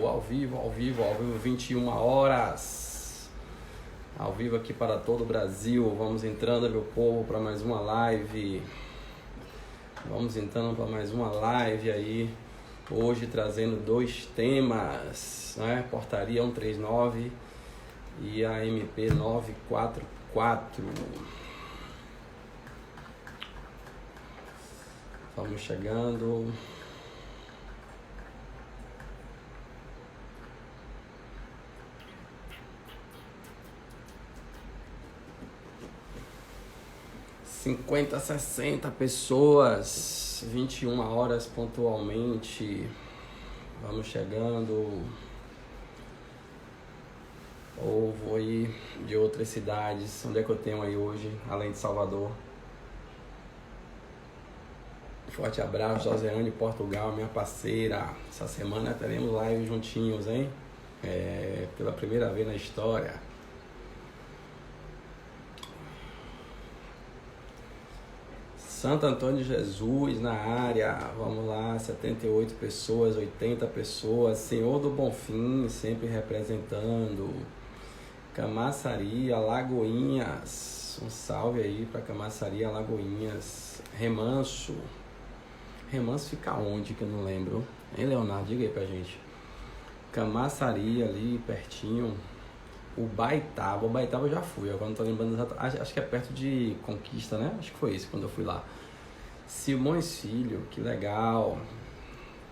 ao vivo, 21 horas. Ao vivo aqui para todo o Brasil. Vamos entrando, meu povo, para mais uma live. Aí. Hoje trazendo dois temas, né? Portaria 139 e a MP 944. Vamos chegando. Cinquenta, 60 pessoas, 21 horas pontualmente. Vamos chegando. Ou vou ir de outras cidades. Onde é que eu tenho aí hoje, além de Salvador? Forte abraço, Joseane, Portugal, minha parceira. Essa semana teremos live juntinhos, hein? Pela primeira vez na história. Santo Antônio de Jesus na área, vamos lá, 78 pessoas, 80 pessoas, Senhor do Bonfim, sempre representando, Camaçari, Alagoinhas, um salve aí para Camaçari, Alagoinhas, Remanso fica onde que eu não lembro, hein Leonardo, diga aí pra gente, Camaçari ali pertinho, Ubaitaba eu já fui, agora não tô lembrando, acho que é perto de Conquista, né? Acho que foi isso, quando eu fui lá. Simões Filho, que legal.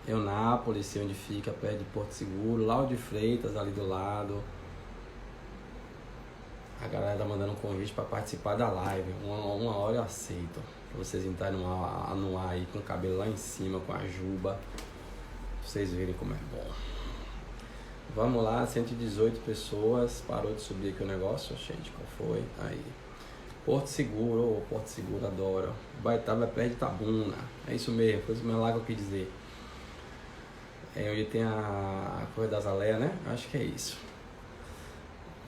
Eunápolis, sei onde fica, perto de Porto Seguro. Lauro de Freitas, ali do lado. A galera tá mandando um convite para participar da live. Uma hora eu aceito. Pra vocês entrarem no ar aí com o cabelo lá em cima, com a juba. Pra vocês verem como é bom. Vamos lá, 118 pessoas. Parou de subir aqui o negócio, gente. Qual foi? Aí. Porto Seguro, Porto Seguro, adoro. Baitaba é perto de Itabuna. É isso mesmo, foi isso mesmo lá que eu quis dizer. É onde tem a Correia das Aléias, né? Acho que é isso.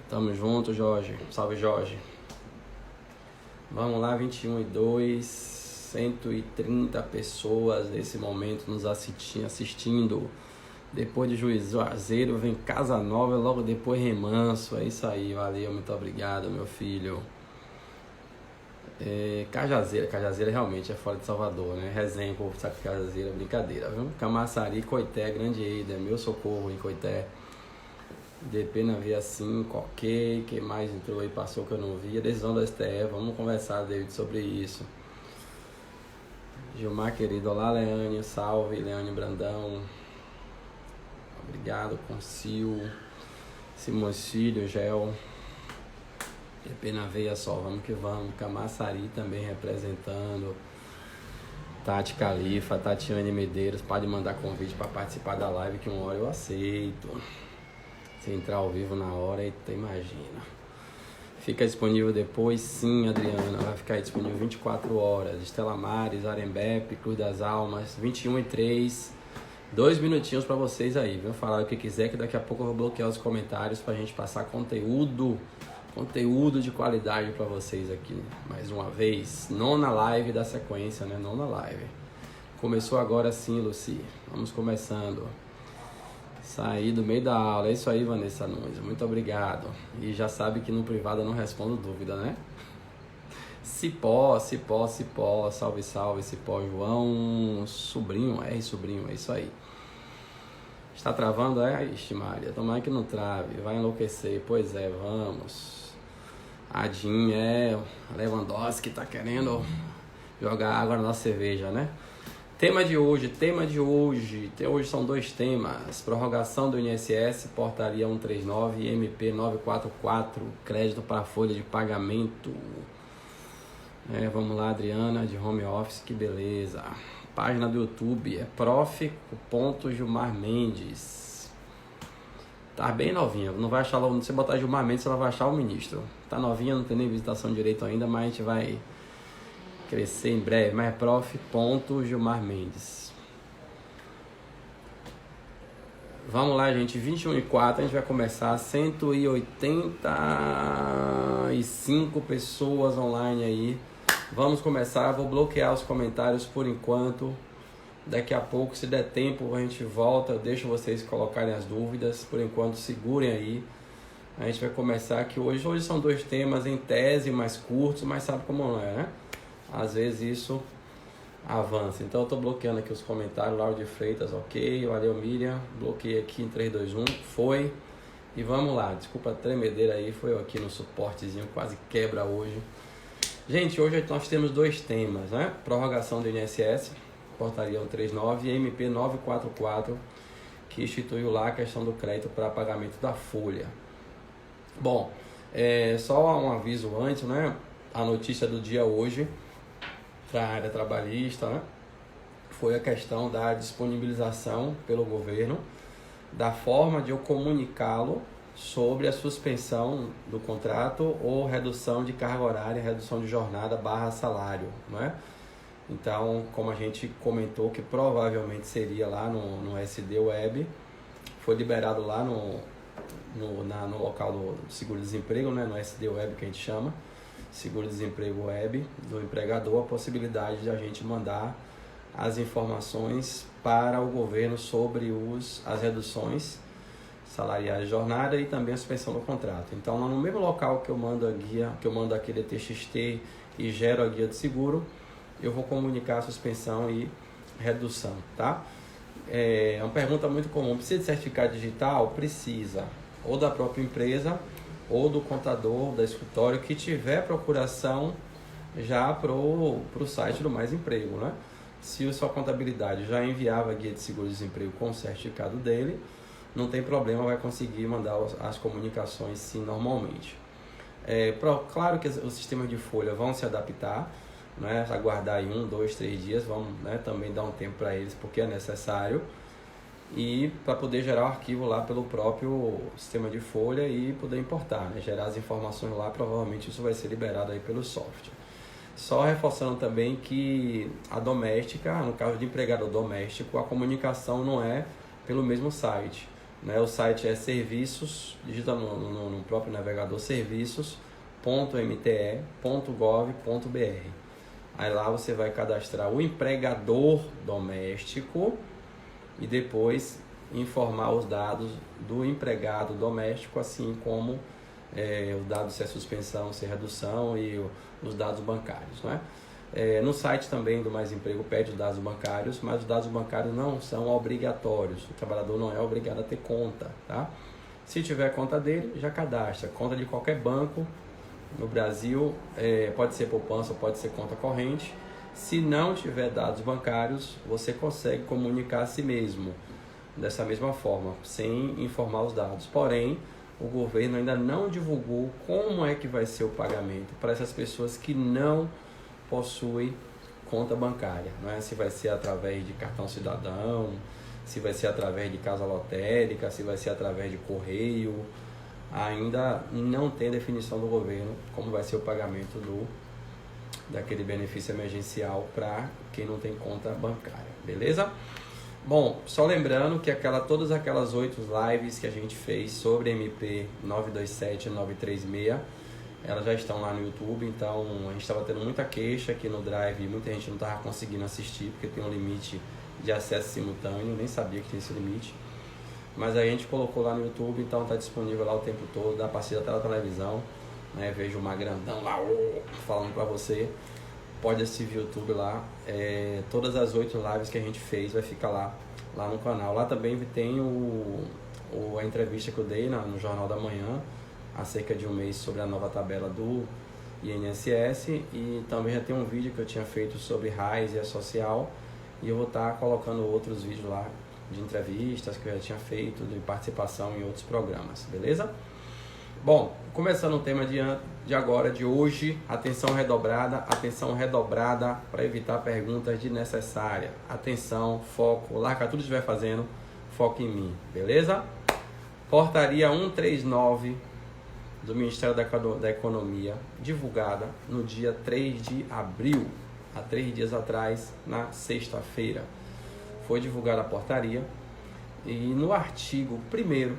Tamo junto, Jorge. Salve, Jorge. Vamos lá, 21 e 2. 130 pessoas nesse momento nos assistindo. Depois de Juazeiro vem Casa Nova, logo depois Remanso. É isso aí, valeu, muito obrigado, meu filho. Cajazeira realmente é fora de Salvador, né? Resenha, o povo sabe que Cajazeira é brincadeira, viu? Camaçari, Coité, Grande Eida, meu socorro em Coité. DP na via 5, ok. Quem mais entrou aí, passou que eu não vi? Decisão do STF, vamos conversar, David, sobre isso. Gilmar, querido, olá, Leane, salve, Leane Brandão. Obrigado, Concil. Simões Filho, Gel. EP na veia só, vamos que vamos. Camaçari também representando. Tati Califa, Tatiane Medeiros, pode mandar convite para participar da live que uma hora eu aceito. Se entrar ao vivo na hora, eita, imagina. Fica disponível depois? Sim, Adriana, vai ficar disponível 24 horas. Estela Mares, Arembepe, Cruz das Almas, 21 e 3. 2 minutinhos para vocês aí, viu? Falar o que quiser, que daqui a pouco eu vou bloquear os comentários pra gente passar conteúdo de qualidade para vocês aqui, mais uma vez, nona live da sequência, né, nona live, começou agora sim, Luci, vamos começando, saí do meio da aula, é isso aí, Vanessa Nunes, muito obrigado, e já sabe que no privado eu não respondo dúvida, né, Cipó, salve, Cipó, João, sobrinho, é isso aí. Está travando? Ixi, Maria, tomara que não trave, vai enlouquecer, pois é, vamos. Adin, Lewandowski tá querendo jogar água na nossa cerveja, né? Tema de hoje, hoje são dois temas, prorrogação do INSS, portaria 139 e MP 944, crédito para folha de pagamento. Vamos lá, Adriana, de home office, que beleza. Página do YouTube, prof.Gilmar Mendes. Tá bem novinha, não vai achar, se você botar Gilmar Mendes, ela vai achar o ministro. Tá novinha, não tem nem visitação direito ainda, mas a gente vai crescer em breve. Mas é prof.Gilmar Mendes. Vamos lá, gente, 21 e 4, a gente vai começar, 185 pessoas online aí. Vamos começar, vou bloquear os comentários por enquanto, Daqui a pouco, se der tempo, a gente volta, eu deixo vocês colocarem as dúvidas. Por enquanto, segurem aí. A gente vai começar aqui hoje. Hoje são 2 temas em tese, mais curtos, mas sabe como não é, né? Às vezes isso avança. Então eu estou bloqueando aqui os comentários. Lauro de Freitas, ok. Valeu, Miriam. Bloqueei aqui em 3, 2, 1. Foi. E vamos lá. Desculpa a tremedeira aí. Foi eu aqui no suportezinho. Quase quebra hoje. Gente, hoje nós temos 2 temas, né? Prorrogação do INSS, portaria 139, e MP 944, que instituiu lá a questão do crédito para pagamento da folha. Bom, só um aviso antes, né? A notícia do dia hoje, para a área trabalhista, né? Foi a questão da disponibilização pelo governo da forma de eu comunicá-lo sobre a suspensão do contrato ou redução de carga horária, redução de jornada / salário, não é? Então, como a gente comentou que provavelmente seria lá no SD Web, foi liberado lá no local do seguro-desemprego, né? No SD Web que a gente chama, seguro-desemprego web do empregador, a possibilidade de a gente mandar as informações para o governo sobre as reduções salariais de jornada e também a suspensão do contrato. Então, no mesmo local que eu mando a guia, que eu mando aquele TXT e gero a guia de seguro, eu vou comunicar a suspensão e redução, tá? É uma pergunta muito comum. Precisa de certificado digital? Precisa. Ou da própria empresa, ou do contador, da escritório, que tiver procuração já pro site do Mais Emprego, né? Se a sua contabilidade já enviava a guia de seguro-desemprego com o certificado dele, não tem problema, vai conseguir mandar as comunicações sim normalmente. Claro que os sistemas de folha vão se adaptar, né? Aguardar aí 1, 2, 3 dias, vamos, né, também dar um tempo para eles, porque é necessário, e para poder gerar o arquivo lá pelo próprio sistema de folha e poder importar, né? Gerar as informações lá, provavelmente isso vai ser liberado aí pelo software. Só reforçando também que a doméstica, no caso de empregado doméstico, a comunicação não é pelo mesmo site, né? O site é serviços, digita no próprio navegador, serviços.mte.gov.br. Aí lá você vai cadastrar o empregador doméstico e depois informar os dados do empregado doméstico, assim como os dados se é suspensão, se é redução e os dados bancários, né? No site também do Mais Emprego pede os dados bancários, mas os dados bancários não são obrigatórios. O trabalhador não é obrigado a ter conta, tá? Se tiver conta dele, já cadastra. Conta de qualquer banco no Brasil, pode ser poupança, pode ser conta corrente. Se não tiver dados bancários, você consegue comunicar a si mesmo dessa mesma forma, sem informar os dados. Porém, o governo ainda não divulgou como é que vai ser o pagamento para essas pessoas que não possuem conta bancária, não é? Se vai ser através de cartão cidadão, se vai ser através de casa lotérica, se vai ser através de correio. Ainda não tem definição do governo como vai ser o pagamento daquele benefício emergencial para quem não tem conta bancária, beleza? Bom, só lembrando que todas aquelas 8 lives que a gente fez sobre MP 927 e 936, elas já estão lá no YouTube. Então a gente estava tendo muita queixa aqui no Drive, muita gente não estava conseguindo assistir porque tem um limite de acesso simultâneo, nem sabia que tinha esse limite. Mas a gente colocou lá no YouTube, então está disponível lá o tempo todo, dá para assistir até na televisão, né? Vejo uma grandão lá falando para você, pode assistir via YouTube lá. Todas as 8 lives que a gente fez vai ficar lá no canal. Lá também tem a entrevista que eu dei no Jornal da Manhã, há cerca de um mês, sobre a nova tabela do INSS, e também já tem um vídeo que eu tinha feito sobre RAIS e a social, e eu vou estar colocando outros vídeos lá de entrevistas que eu já tinha feito, de participação em outros programas, beleza? Bom, começando o tema de hoje, atenção redobrada para evitar perguntas desnecessárias. Atenção, foco, larga tudo que estiver fazendo, foco em mim, beleza? Portaria 139 do Ministério da Economia, divulgada no dia 3 de abril, há 3 dias atrás, na sexta-feira. Foi divulgada a portaria e no artigo 1º,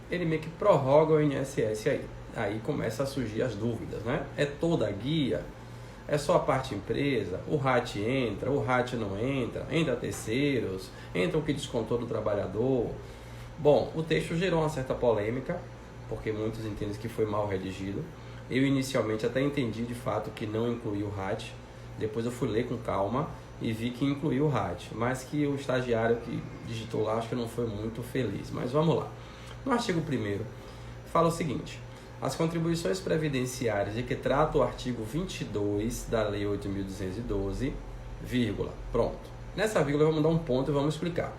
ele meio que prorroga o INSS aí. Aí começa a surgir as dúvidas, né? É toda a guia? É só a parte empresa? O RAT entra, o RAT não entra, entra terceiros, entra o que descontou do trabalhador. Bom, o texto gerou uma certa polêmica, porque muitos entendem que foi mal redigido. Eu inicialmente até entendi de fato que não incluiu o RAT, depois eu fui ler com calma e vi que incluiu o RAT, mas que o estagiário que digitou lá acho que não foi muito feliz. Mas vamos lá. No artigo 1º, fala o seguinte: as contribuições previdenciárias de que trata o artigo 22 da Lei 8.212, vírgula, pronto. Nessa vírgula vamos dar um ponto e vamos explicar,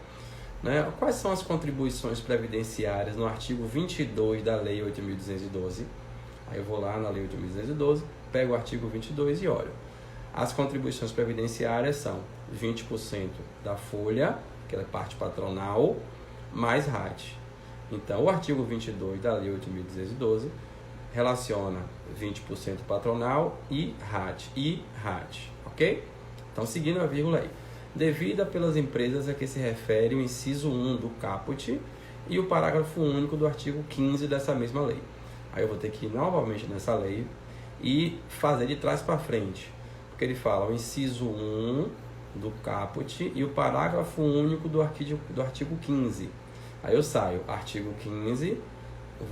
né? Quais são as contribuições previdenciárias no artigo 22 da Lei 8.212? Aí eu vou lá na Lei 8.212, pego o artigo 22 e olho. As contribuições previdenciárias são 20% da folha, que é parte patronal, mais RAT. Então, o artigo 22 da Lei 8.212 relaciona 20% patronal e RAT, ok? Então, seguindo a vírgula aí. Devida pelas empresas a que se refere o inciso 1 do caput e o parágrafo único do artigo 15 dessa mesma lei. Aí eu vou ter que ir novamente nessa lei e fazer de trás para frente, porque ele fala o inciso 1 do caput e o parágrafo único do artigo 15. Aí eu saio, artigo 15,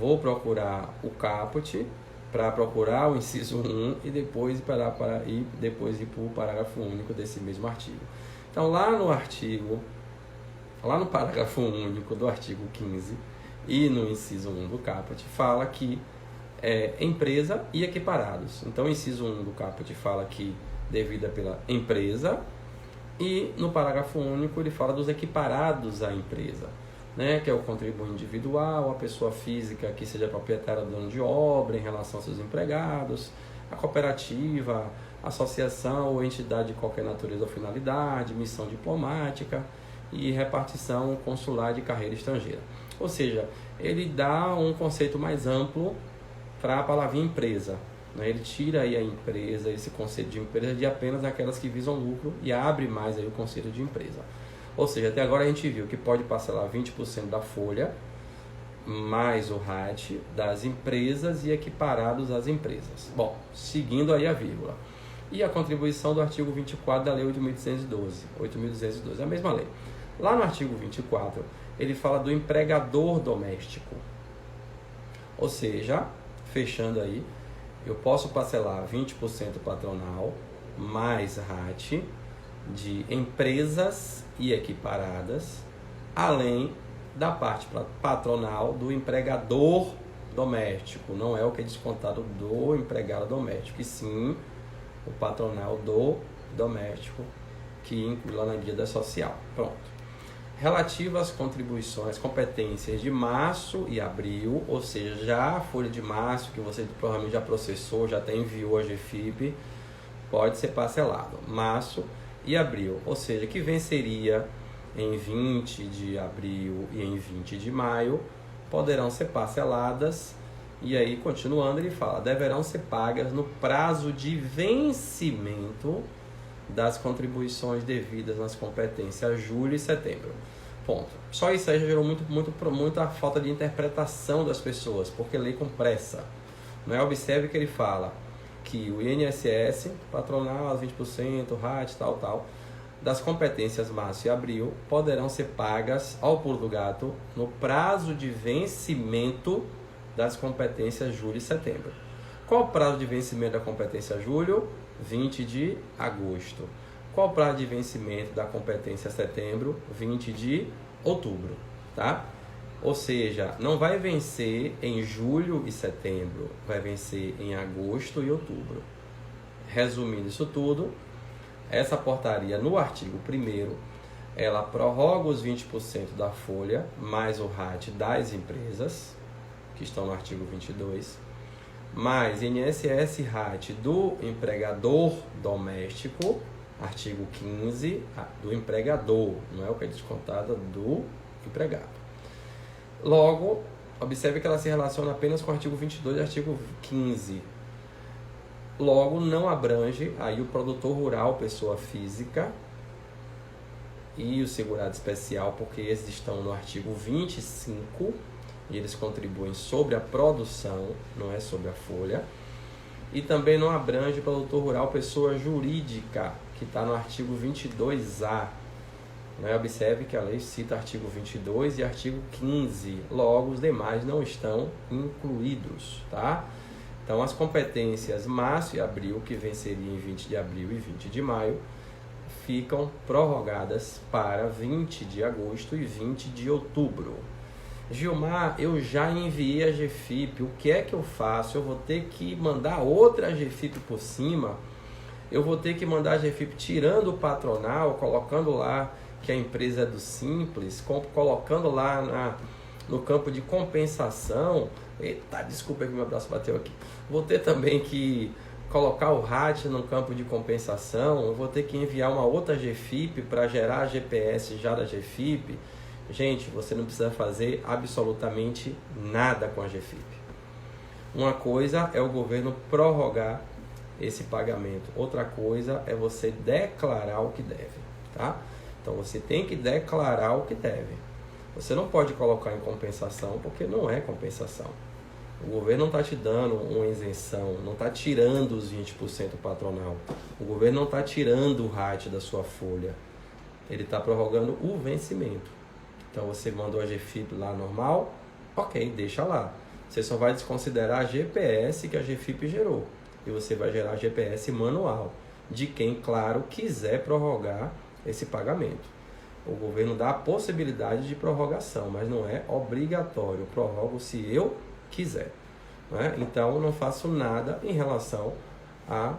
vou procurar o caput para procurar o inciso 1 e depois ir para o parágrafo único desse mesmo artigo. Então lá no parágrafo único do artigo 15 e no inciso 1 do caput fala que empresa e equiparados. Então o inciso 1 do caput fala que devida pela empresa e no parágrafo único ele fala dos equiparados à empresa, né, que é o contribuinte individual, a pessoa física que seja proprietária do dono de obra em relação aos seus empregados, a cooperativa, associação ou entidade de qualquer natureza ou finalidade, missão diplomática e repartição consular de carreira estrangeira. Ou seja, ele dá um conceito mais amplo para a palavrinha empresa, né? Ele tira aí a empresa, esse conceito de empresa, de apenas aquelas que visam lucro e abre mais aí o conceito de empresa. Ou seja, até agora a gente viu que pode parcelar 20% da folha, mais o RAT das empresas e equiparados às empresas. Bom, seguindo aí a vírgula. E a contribuição do artigo 24 da Lei 8.212, a mesma lei. Lá no artigo 24, ele fala do empregador doméstico. Ou seja, fechando aí, eu posso parcelar 20% patronal, mais RAT, de empresas e equiparadas, além da parte patronal do empregador doméstico. Não é o que é descontado do empregado doméstico, e sim o patronal do doméstico, que inclui lá na guia da social. Pronto. Relativo às contribuições, competências de março e abril, ou seja, já a folha de março, que você provavelmente já processou, já até enviou a GFIP, pode ser parcelado. Março e abril, ou seja, que venceria em 20 de abril e em 20 de maio, poderão ser parceladas. E aí, continuando, ele fala, deverão ser pagas no prazo de vencimento das contribuições devidas nas competências julho e setembro. Ponto. Só isso aí já gerou muita falta de interpretação das pessoas, porque lei com pressa. Não é? Observe que ele fala que o INSS, patronal, 20%, RAT, tal, das competências março e abril, poderão ser pagas ao pulo do gato no prazo de vencimento das competências julho e setembro. Qual o prazo de vencimento da competência julho? 20 de agosto. Qual o prazo de vencimento da competência setembro? 20 de outubro, tá? Ou seja, não vai vencer em julho e setembro, vai vencer em agosto e outubro. Resumindo isso tudo, essa portaria no artigo 1º, ela prorroga os 20% da folha, mais o RAT das empresas, que estão no artigo 22, mais INSS e RAT do empregador doméstico, artigo 15, do empregador, não é o que é descontado do empregado. Logo, observe que ela se relaciona apenas com o artigo 22 e artigo 15. Logo, não abrange aí o produtor rural, pessoa física, e o segurado especial, porque esses estão no artigo 25, e eles contribuem sobre a produção, não é sobre a folha. E também não abrange produtor rural pessoa jurídica, que está no artigo 22A. Né? Observe que a lei cita artigo 22 e artigo 15. Logo, os demais não estão incluídos. Tá? Então, as competências março e abril, que venceriam em 20 de abril e 20 de maio, ficam prorrogadas para 20 de agosto e 20 de outubro. Gilmar, eu já enviei a GFIP, o que é que eu faço? Eu vou ter que mandar outra GFIP por cima? Eu vou ter que mandar a GFIP tirando o patronal, colocando lá que a empresa é do Simples, colocando lá no campo de compensação. Eita, desculpa que meu braço bateu aqui. Vou ter também que colocar o RAT no campo de compensação. Eu vou ter que enviar uma outra GFIP para gerar a GPS já da GFIP. Gente, você não precisa fazer absolutamente nada com a GFIP. Uma coisa é o governo prorrogar esse pagamento. Outra coisa é você declarar o que deve, tá? Então, você tem que declarar o que deve. Você não pode colocar em compensação, porque não é compensação. O governo não está te dando uma isenção, não está tirando os 20% patronal. O governo não está tirando o RAT da sua folha. Ele está prorrogando o vencimento. Então, você mandou a GFIP lá normal, ok, deixa lá. Você só vai desconsiderar a GPS que a GFIP gerou. E você vai gerar a GPS manual, de quem, claro, quiser prorrogar esse pagamento. O governo dá a possibilidade de prorrogação, mas não é obrigatório. Eu prorrogo se eu quiser. Né? Então, eu não faço nada em relação a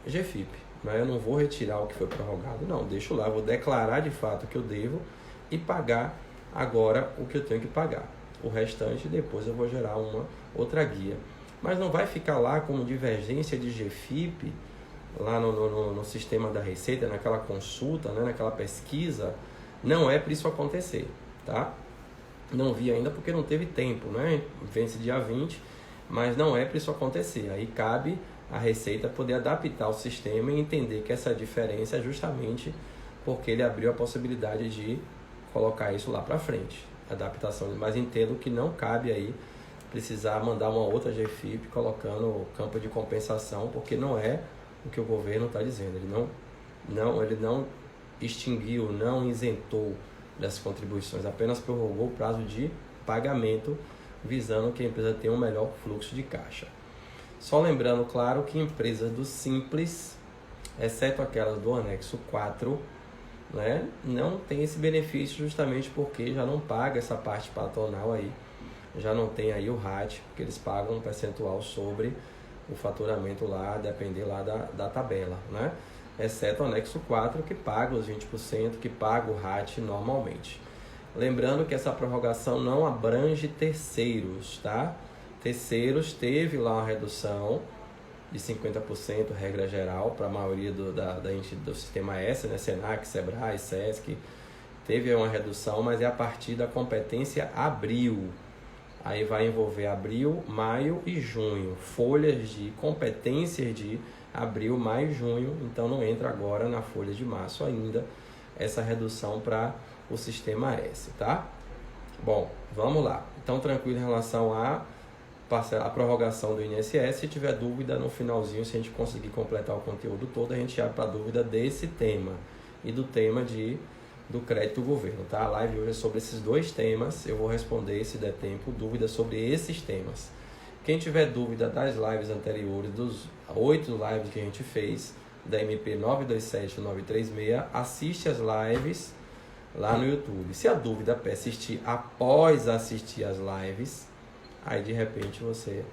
GFIP. Né? Eu não vou retirar o que foi prorrogado, não. Deixo lá, eu vou declarar de fato o que eu devo e pagar agora o que eu tenho que pagar. O restante, depois eu vou gerar uma outra guia. Mas não vai ficar lá como divergência de GFIP, lá no sistema da Receita, naquela consulta, né, naquela pesquisa. Não é para isso acontecer, tá? Não vi ainda porque não teve tempo, né? Vence dia 20, mas não é para isso acontecer. Aí cabe a Receita poder adaptar o sistema e entender que essa diferença é justamente porque ele abriu a possibilidade de colocar isso lá para frente, adaptação. Mas entendo que não cabe aí precisar mandar uma outra GFIP colocando o campo de compensação, porque não é o que o governo está dizendo. Ele não extinguiu, não isentou das contribuições, apenas prorrogou o prazo de pagamento, visando que a empresa tenha um melhor fluxo de caixa. Só lembrando, claro, que empresas do Simples, exceto aquelas do anexo 4, né, não tem esse benefício justamente porque já não paga essa parte patronal aí, já não tem aí o RAT, porque eles pagam um percentual sobre o faturamento lá, depender lá da tabela, né? Exceto o anexo 4, que paga os 20%, que paga o RAT normalmente. Lembrando que essa prorrogação não abrange terceiros, tá? Terceiros teve lá uma redução de 50%, regra geral, para a maioria do sistema S, né? Senac, Sebrae, Sesc, teve uma redução, mas é a partir da competência abril. Aí vai envolver abril, maio e junho. Folhas de competências de abril, maio e junho. Então não entra agora na folha de março ainda essa redução para o sistema S, tá? Bom, vamos lá. Então tranquilo em relação a prorrogação do INSS. Se tiver dúvida no finalzinho, se a gente conseguir completar o conteúdo todo, a gente abre para dúvida desse tema e do tema do crédito do governo, tá? A live hoje é sobre esses dois temas. Eu vou responder, se der tempo, dúvidas sobre esses temas. Quem tiver dúvida das lives anteriores, dos 8 lives que a gente fez, da MP 927 e 936, assiste as lives lá no YouTube. Se a dúvida persistir após assistir as lives, aí de repente você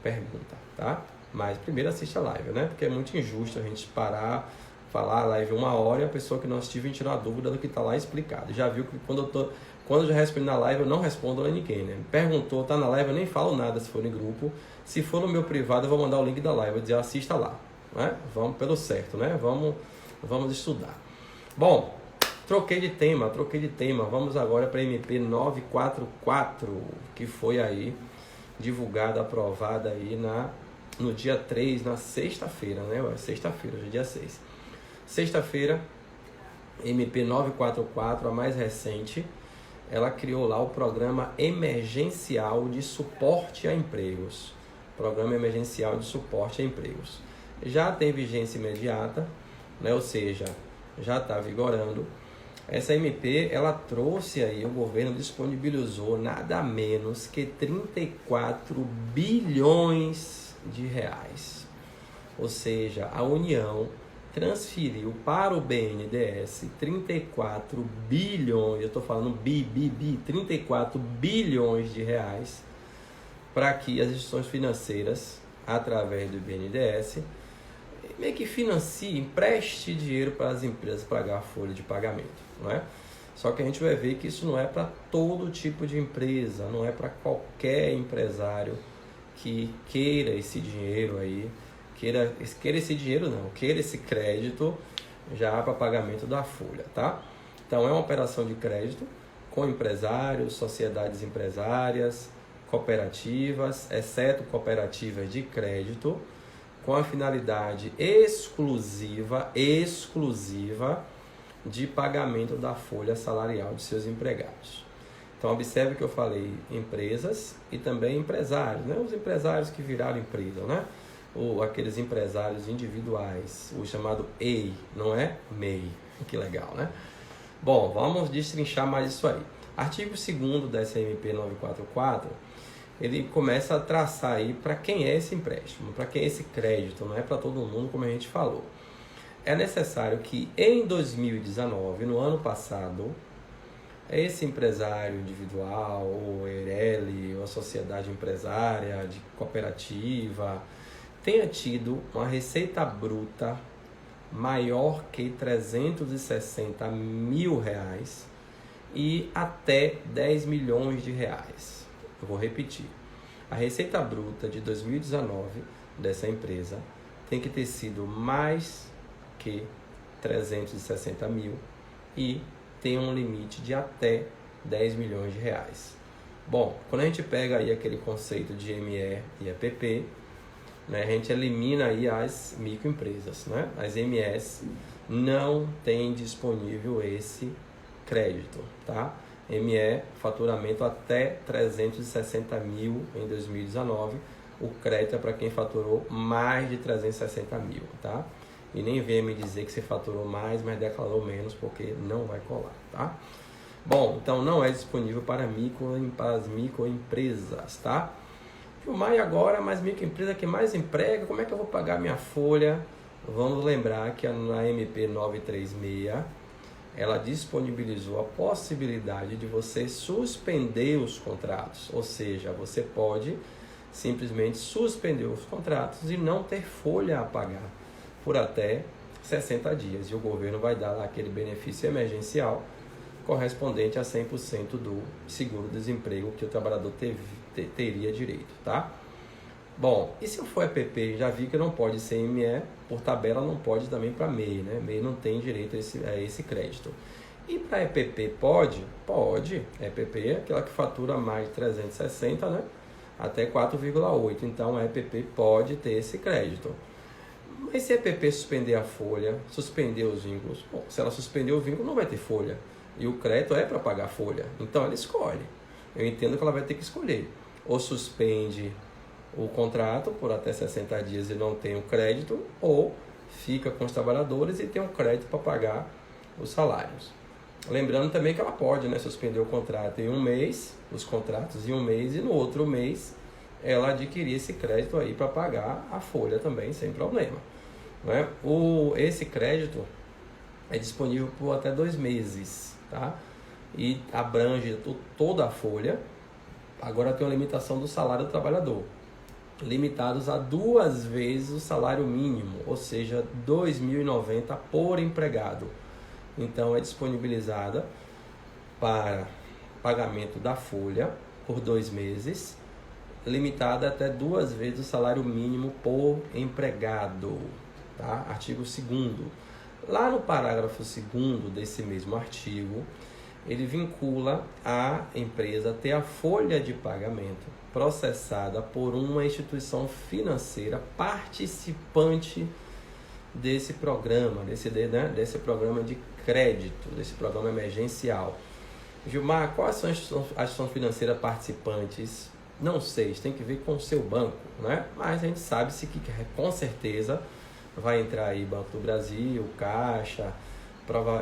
pergunta, tá? Mas primeiro assiste a live, né? Porque é muito injusto a gente parar, falar a live 1 hora e a pessoa que não assistiu vir tirar uma dúvida do que está lá explicado. Já viu que quando eu já respondo na live, eu não respondo a ninguém, né? Perguntou, tá na live, eu nem falo nada se for em grupo. Se for no meu privado, eu vou mandar o link da live, vou dizer, assista lá, né? Vamos pelo certo, né? Vamos estudar. Bom, troquei de tema. Vamos agora para a MP 944, que foi aí divulgada, aprovada aí no dia 3, na sexta-feira, né? Sexta-feira, hoje é dia 6. Sexta-feira, MP 944, a mais recente, ela criou lá o Programa Emergencial de Suporte a Empregos. Programa Emergencial de Suporte a Empregos. Já tem vigência imediata, né? Ou seja, já está vigorando. Essa MP, ela trouxe aí, o governo disponibilizou nada menos que 34 bilhões de reais. Ou seja, a União transferiu para o BNDES 34 bilhões, eu estou falando 34 bilhões de reais, para que as instituições financeiras, através do BNDES, meio que financie, empreste dinheiro para as empresas pagar a folha de pagamento, não é? Só que a gente vai ver que isso não é para todo tipo de empresa, não é para qualquer empresário que queira esse dinheiro aí, queira esse dinheiro não, queira esse crédito já para pagamento da folha, tá? Então é uma operação de crédito com empresários, sociedades empresárias, cooperativas, exceto cooperativas de crédito, com a finalidade exclusiva de pagamento da folha salarial de seus empregados. Então, observe que eu falei empresas e também empresários, né? Os empresários que viraram empresa, né? Ou aqueles empresários individuais, o chamado EI, não é MEI. Que legal, né? Bom, vamos destrinchar mais isso aí. Artigo 2º dessa MP 944, ele começa a traçar aí para quem é esse empréstimo, para quem é esse crédito, não é para todo mundo, como a gente falou. É necessário que em 2019, no ano passado, esse empresário individual, ou EIRELI, ou a sociedade empresária, de cooperativa, tenha tido uma receita bruta maior que R$360 mil e até R$10 milhões. Eu vou repetir. A receita bruta de 2019 dessa empresa tem que ter sido mais que 360 mil e tem um limite de até 10 milhões de reais. Bom, quando a gente pega aí aquele conceito de ME e EPP, né, a gente elimina aí as microempresas, né? As MEs não tem disponível esse crédito, tá? ME, faturamento até 360 mil em 2019. O crédito é para quem faturou mais de 360 mil, tá? E nem venha me dizer que você faturou mais, mas declarou menos, porque não vai colar, tá? Bom, então não é disponível para as microempresas, tá? Gilmar, e agora, mais microempresa que mais emprega, como é que eu vou pagar minha folha? Vamos lembrar que na MP 936, ela disponibilizou a possibilidade de você suspender os contratos, ou seja, você pode simplesmente suspender os contratos e não ter folha a pagar por até 60 dias. E o governo vai dar lá aquele benefício emergencial correspondente a 100% do seguro-desemprego que o trabalhador teria direito, tá? Bom, e se eu for EPP, já vi que não pode ser ME, por tabela não pode também para MEI, né? MEI não tem direito a esse crédito. E para EPP pode? Pode. EPP é aquela que fatura mais de 360, né? Até 4,8. Então a EPP pode ter esse crédito. Mas se a EPP suspender a folha, suspender os vínculos, bom, se ela suspender o vínculo, não vai ter folha. E o crédito é para pagar a folha. Então ela escolhe. Eu entendo que ela vai ter que escolher. Ou suspende o contrato por até 60 dias e não tem o crédito, ou fica com os trabalhadores e tem um crédito para pagar os salários. Lembrando também que ela pode, né, suspender o contrato em um mês, os contratos em um mês, e no outro mês ela adquirir esse crédito aí para pagar a folha também, sem problema. Não é? Esse crédito é disponível por até 2 meses, tá? E abrange toda a folha. Agora tem uma limitação do salário do trabalhador, limitados a 2 vezes o salário mínimo, ou seja, R$ 2.090 por empregado. Então é disponibilizada para pagamento da folha por 2 meses, limitada até 2 vezes o salário mínimo por empregado, tá? Artigo 2º. Lá no parágrafo 2º desse mesmo artigo, ele vincula a empresa a ter a folha de pagamento processada por uma instituição financeira participante desse programa, desse programa de crédito, desse programa emergencial. Gilmar, quais são as instituições financeiras participantes Não sei, isso tem que ver com o seu banco, né? Mas a gente sabe se que com certeza vai entrar aí Banco do Brasil, Caixa,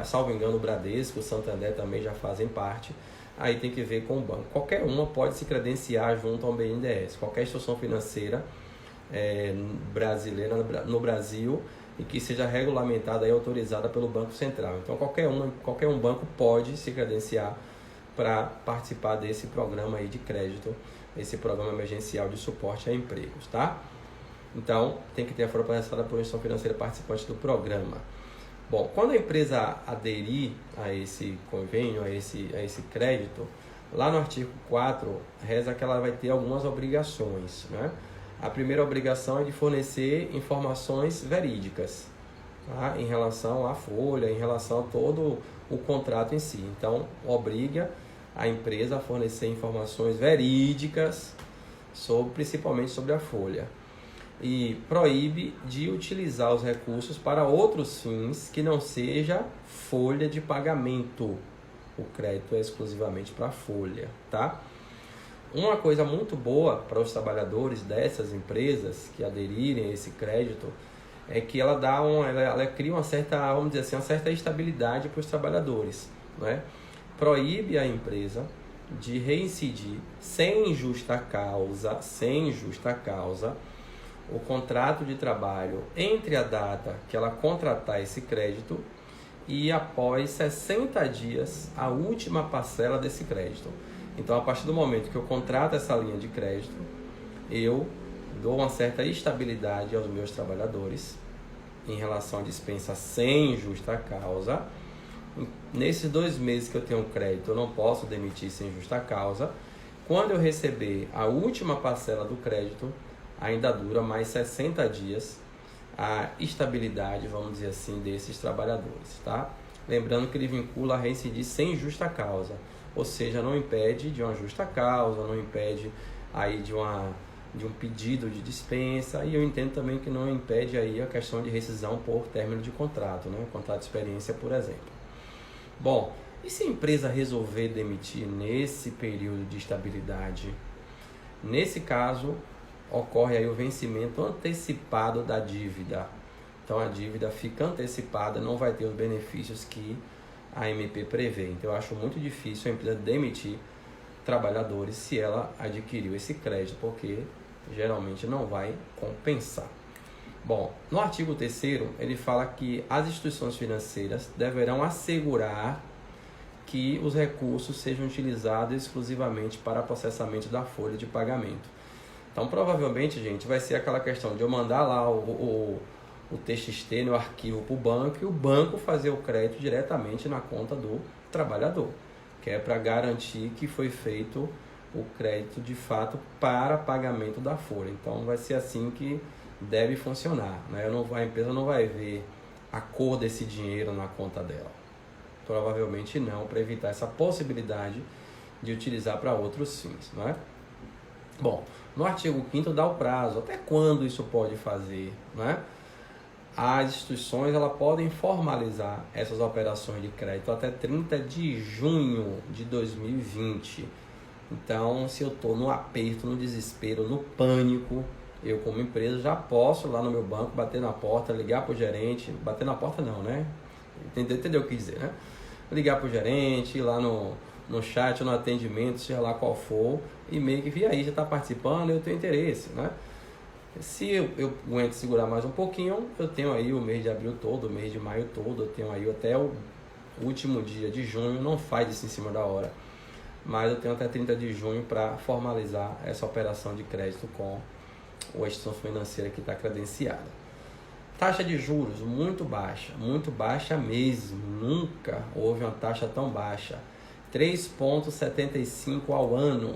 salvo engano o Bradesco, o Santander também já fazem parte. Aí tem que ver com o banco. Qualquer uma pode se credenciar junto ao BNDES, qualquer instituição financeira brasileira no Brasil e que seja regulamentada e autorizada pelo Banco Central. Então qualquer um banco pode se credenciar para participar desse programa aí de crédito, esse programa emergencial de suporte a empregos, tá? Então tem que ter a folha processada por instituição financeira participante do programa. Bom, quando a empresa aderir a esse convênio, a esse crédito, lá no artigo 4, reza que ela vai ter algumas obrigações, né? A primeira obrigação é de fornecer informações verídicas, tá? Em relação à folha, em relação a todo o contrato em si. Então, obriga a empresa a fornecer informações verídicas, principalmente sobre a folha. E proíbe de utilizar os recursos para outros fins que não seja folha de pagamento. O crédito é exclusivamente para folha, tá? Uma coisa muito boa para os trabalhadores dessas empresas que aderirem a esse crédito é que ela cria uma certa, vamos dizer assim, uma certa estabilidade para os trabalhadores, né? Proíbe a empresa de reincidir sem justa causa, o contrato de trabalho entre a data que ela contratar esse crédito e após 60 dias a última parcela desse crédito. Então, a partir do momento que eu contrato essa linha de crédito, eu dou uma certa estabilidade aos meus trabalhadores em relação à dispensa sem justa causa. Nesses 2 meses que eu tenho crédito, eu não posso demitir sem justa causa. Quando eu receber a última parcela do crédito, ainda dura mais 60 dias a estabilidade, vamos dizer assim, desses trabalhadores, tá? Lembrando que ele vincula a reincidir sem justa causa, ou seja, não impede de uma justa causa, não impede aí de um pedido de dispensa, e eu entendo também que não impede aí a questão de rescisão por término de contrato, né? Contrato de experiência, por exemplo. Bom, e se a empresa resolver demitir nesse período de estabilidade? Nesse caso, ocorre aí o vencimento antecipado da dívida. Então a dívida fica antecipada, não vai ter os benefícios que a MP prevê. Então eu acho muito difícil a empresa demitir trabalhadores se ela adquiriu esse crédito, porque geralmente não vai compensar. Bom, no artigo 3º, ele fala que as instituições financeiras deverão assegurar que os recursos sejam utilizados exclusivamente para processamento da folha de pagamento. Então, provavelmente, gente, vai ser aquela questão de eu mandar lá o TXT no arquivo para o banco e o banco fazer o crédito diretamente na conta do trabalhador, que é para garantir que foi feito o crédito de fato para pagamento da folha. Então, vai ser assim que deve funcionar, né? A empresa não vai ver a cor desse dinheiro na conta dela. Provavelmente não, para evitar essa possibilidade de utilizar para outros fins, não é? Bom, no artigo 5º dá o prazo, até quando isso pode fazer, né? As instituições podem formalizar essas operações de crédito até 30 de junho de 2020. Então, se eu estou no aperto, no desespero, no pânico, eu como empresa já posso lá no meu banco bater na porta, ligar para o gerente, bater na porta não, né? Entendeu o que dizer, né? Ligar para o gerente, ir lá no chat, no atendimento, seja lá qual for, e meio que, aí, já está participando, eu tenho interesse, né? Se eu aguento segurar mais um pouquinho, eu tenho aí o mês de abril todo, o mês de maio todo, eu tenho aí até o último dia de junho, não faz isso em cima da hora, mas eu tenho até 30 de junho para formalizar essa operação de crédito com a instituição financeira que está credenciada. Taxa de juros muito baixa mesmo, nunca houve uma taxa tão baixa, 3,75 ao ano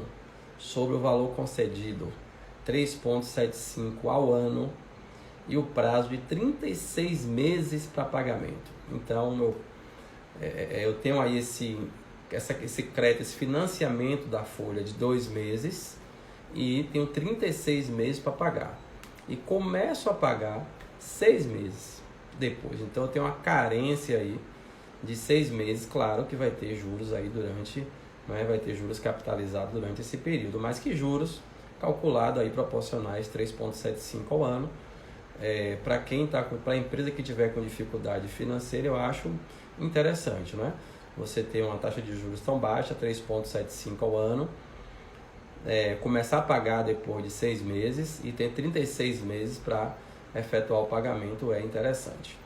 sobre o valor concedido, 3,75 ao ano e o prazo de 36 meses para pagamento. Então eu tenho aí esse crédito, esse financiamento da folha de 2 meses e tenho 36 meses para pagar e começo a pagar 6 meses depois. Então eu tenho uma carência aí de 6 meses. Claro que vai ter juros aí durante, né, vai ter juros capitalizados durante esse período, mas que juros calculado aí proporcionais 3,75 ao ano. Para a empresa que tiver com dificuldade financeira, eu acho interessante, né? Você ter uma taxa de juros tão baixa, 3,75 ao ano, começar a pagar depois de 6 meses e ter 36 meses para efetuar o pagamento é interessante.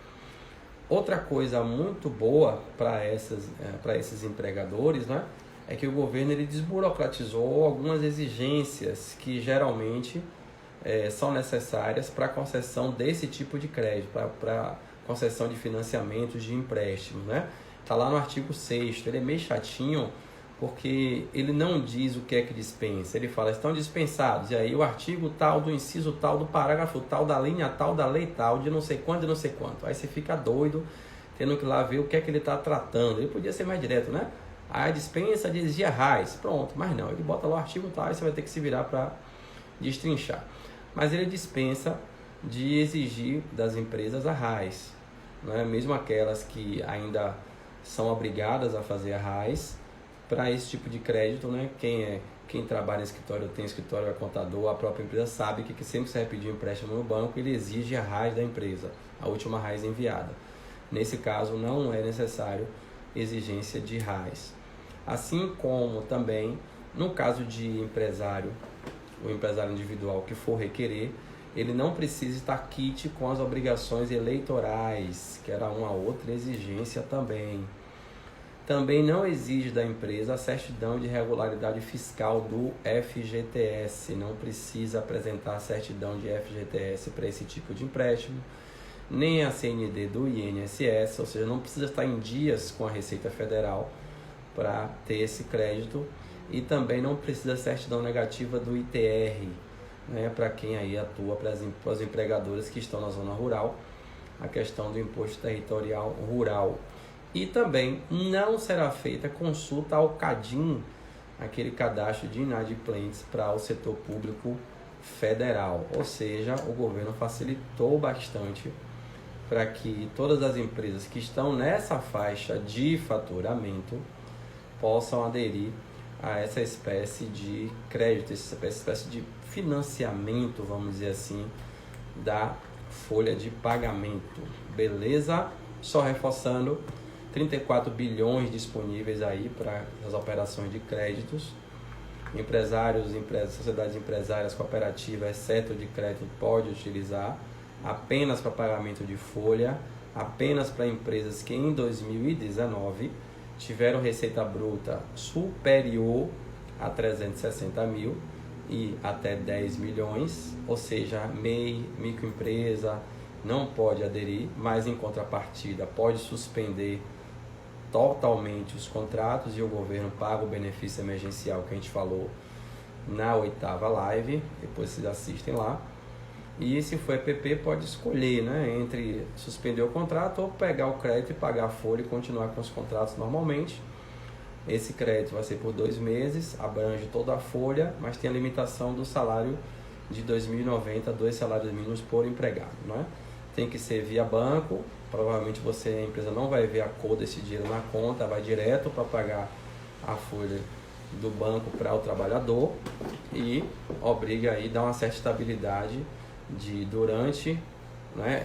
Outra coisa muito boa para esses empregadores, né, é que o governo ele desburocratizou algumas exigências que geralmente são necessárias para a concessão desse tipo de crédito, para concessão de financiamentos de empréstimo, né? Está lá no artigo 6º, ele é meio chatinho porque ele não diz o que é que dispensa, ele fala, estão dispensados, e aí o artigo tal, do inciso tal, do parágrafo tal, da linha tal, da lei tal, de não sei quanto e não sei quanto. Aí você fica doido, tendo que ir lá ver o que é que ele está tratando. Ele podia ser mais direto, né? A dispensa de exigir RAIs, pronto, mas não, ele bota lá o artigo tal e você vai ter que se virar para destrinchar. Mas ele dispensa de exigir das empresas a RAIs, né? Mesmo aquelas que ainda são obrigadas a fazer a RAIs, para esse tipo de crédito, né? Quem trabalha em escritório, tem escritório, é contador, a própria empresa sabe que sempre que você vai pedir um empréstimo no banco, ele exige a RAIs da empresa, a última RAIs enviada. Nesse caso, não é necessário exigência de RAIs. Assim como também, no caso de empresário, o empresário individual que for requerer, ele não precisa estar quite com as obrigações eleitorais, que era uma outra exigência também. Também não exige da empresa a certidão de regularidade fiscal do FGTS, não precisa apresentar a certidão de FGTS para esse tipo de empréstimo, nem a CND do INSS, ou seja, não precisa estar em dias com a Receita Federal para ter esse crédito, e também não precisa certidão negativa do ITR, né, para quem aí atua, para os empregadores que estão na zona rural, a questão do Imposto Territorial Rural. E também não será feita consulta ao CADIM, aquele cadastro de inadimplentes para o setor público federal. Ou seja, o governo facilitou bastante para que todas as empresas que estão nessa faixa de faturamento possam aderir a essa espécie de crédito, essa espécie de financiamento, vamos dizer assim, da folha de pagamento. Beleza? Só reforçando, 34 bilhões disponíveis aí para as operações de créditos. Empresários, sociedades empresárias, cooperativas, exceto de crédito, pode utilizar apenas para pagamento de folha, apenas para empresas que em 2019 tiveram receita bruta superior a 360 mil e até 10 milhões, ou seja, MEI, microempresa, não pode aderir, mas em contrapartida pode suspender totalmente os contratos e o governo paga o benefício emergencial que a gente falou na 8ª live, depois vocês assistem lá. E se for EPP, pode escolher, né, entre suspender o contrato ou pegar o crédito e pagar a folha e continuar com os contratos normalmente. Esse crédito vai ser por 2 meses, abrange toda a folha, mas tem a limitação do salário de 2.090, 2 salários mínimos por empregado, né? Tem que ser via banco, provavelmente a empresa não vai ver a cor desse dinheiro na conta, vai direto para pagar a folha do banco para o trabalhador e obriga aí, dá uma certa estabilidade durante, né,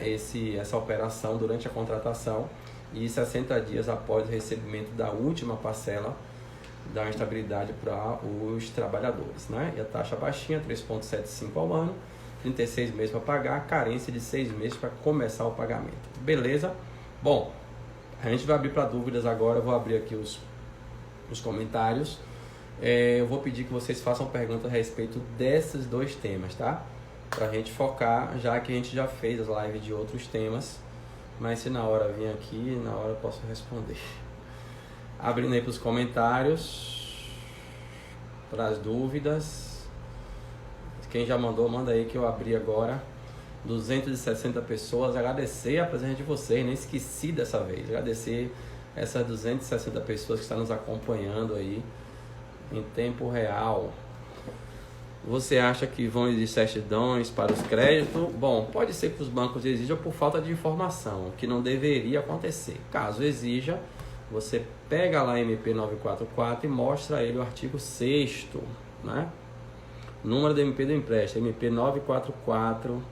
essa operação, durante a contratação, e 60 dias após o recebimento da última parcela, dá uma estabilidade para os trabalhadores, né? E a taxa baixinha, 3,75 ao ano, 36 meses para pagar, carência de 6 meses para começar o pagamento. Beleza? Bom, a gente vai abrir para dúvidas agora, eu vou abrir aqui os comentários. Eu vou pedir que vocês façam perguntas a respeito desses 2 temas, tá? Para a gente focar, já que a gente já fez as lives de outros temas, mas se na hora vir aqui, na hora eu posso responder. Abrindo aí para os comentários, para as dúvidas. Quem já mandou, manda aí que eu abri agora. 260 pessoas. Agradecer a presença de vocês, nem esqueci dessa vez. Agradecer essas 260 pessoas que estão nos acompanhando aí em tempo real. Você acha que vão existir certidões para os créditos? Bom, pode ser que os bancos exijam por falta de informação, o que não deveria acontecer. Caso exija, você pega lá a MP 944 e mostra a ele o artigo 6º, né? Número da MP do empréstimo, MP 944,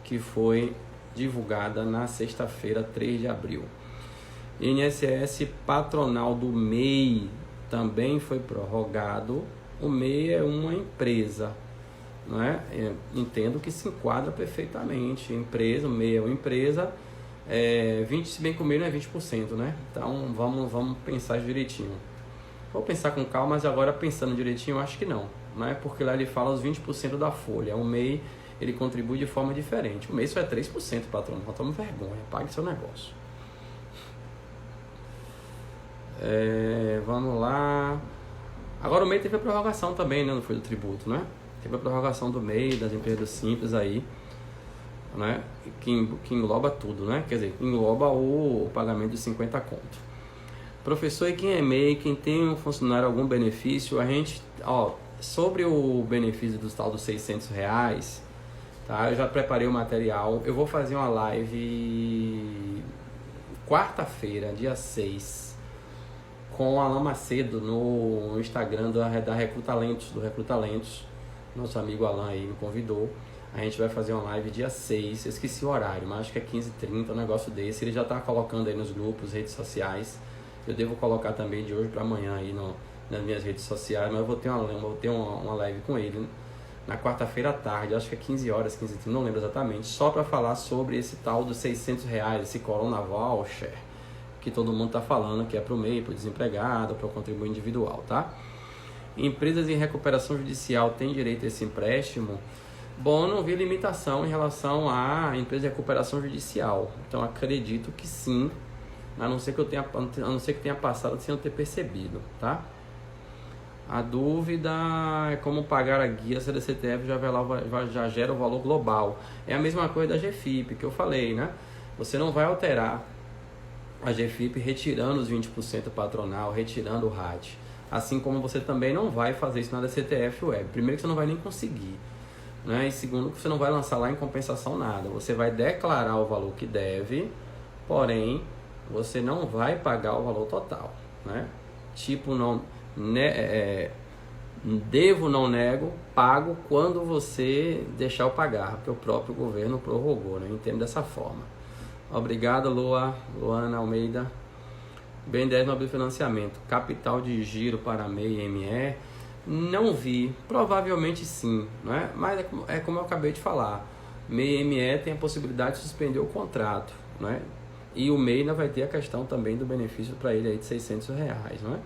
que foi divulgada na sexta-feira, 3 de abril. INSS patronal do MEI também foi prorrogado. O MEI é uma empresa, não é? Entendo que se enquadra perfeitamente. Empresa, o MEI é uma empresa, 20, se bem que o MEI não é 20%, né? Então vamos pensar direitinho. Vou pensar com calma, mas agora pensando direitinho, eu acho que não, né? Porque lá ele fala os 20% da folha. O MEI, ele contribui de forma diferente. O MEI só é 3%, patrão. Não toma vergonha, pague seu negócio. Vamos lá. Agora o MEI teve a prorrogação também, né? Não foi do tributo, né? Teve a prorrogação do MEI, das empresas simples aí, né? Que engloba tudo, né? Quer dizer, engloba o pagamento de 50 conto. Professor, e quem é MEI, quem tem um funcionário algum benefício, a gente, sobre o benefício do tal dos R$600, tá? Eu já preparei o material, eu vou fazer uma live quarta-feira, dia 6, com o Alan Macedo no Instagram da Recrutalentos, do Recrutalentos. Nosso amigo Alan aí me convidou. A gente vai fazer uma live dia 6, eu esqueci o horário, mas acho que é 15h30, um negócio desse. Ele já tá colocando aí nos grupos, redes sociais. Eu devo colocar também de hoje para amanhã aí nas minhas redes sociais, mas eu vou ter uma live com ele na quarta-feira à tarde, acho que é 15 horas, 15h30, não lembro exatamente, só para falar sobre esse tal dos R$600, esse Corona Voucher, que todo mundo está falando que é para o MEI, para o desempregado, para o contribuinte individual, tá? Empresas em recuperação judicial têm direito a esse empréstimo? Bom, eu não vi limitação em relação à empresa de recuperação judicial, então acredito que sim, a não ser que tenha passado sem eu ter percebido, tá? A dúvida é como pagar a guia se a DCTF já gera o valor global. É a mesma coisa da GFIP que eu falei, né? Você não vai alterar a GFIP retirando os 20% patronal, retirando o RAT. Assim como você também não vai fazer isso na DCTF Web. Primeiro que você não vai nem conseguir, né? E segundo que você não vai lançar lá em compensação nada. Você vai declarar o valor que deve, porém você não vai pagar o valor total, né? Tipo, devo, não nego, pago quando você deixar eu pagar, porque o próprio governo prorrogou, né? Eu entendo dessa forma. Obrigado, Luana Almeida. BNDES no financiamento, capital de giro para MEI e ME, não vi, provavelmente sim, né? Mas é como eu acabei de falar, MEI e ME tem a possibilidade de suspender o contrato, né? E o MEI ainda vai ter a questão também do benefício para ele aí de R$600, não é?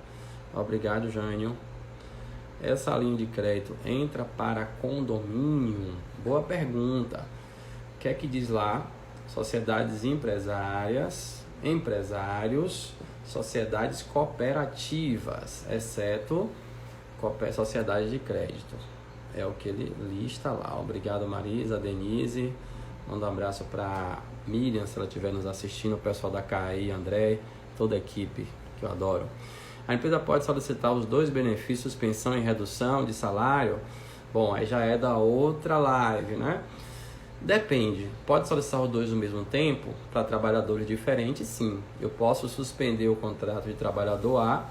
Obrigado, Jânio. Essa linha de crédito entra para condomínio? Boa pergunta. O que é que diz lá? Sociedades empresários, sociedades cooperativas, exceto sociedade de crédito. É o que ele lista lá. Obrigado, Marisa, Denise. Manda um abraço para Miriam, se ela estiver nos assistindo, o pessoal da CAI, André, toda a equipe que eu adoro. A empresa pode solicitar os dois benefícios, pensão e redução de salário? Bom, aí já é da outra live, né? Depende. Pode solicitar os dois ao mesmo tempo para trabalhadores diferentes? Sim. Eu posso suspender o contrato de trabalhador A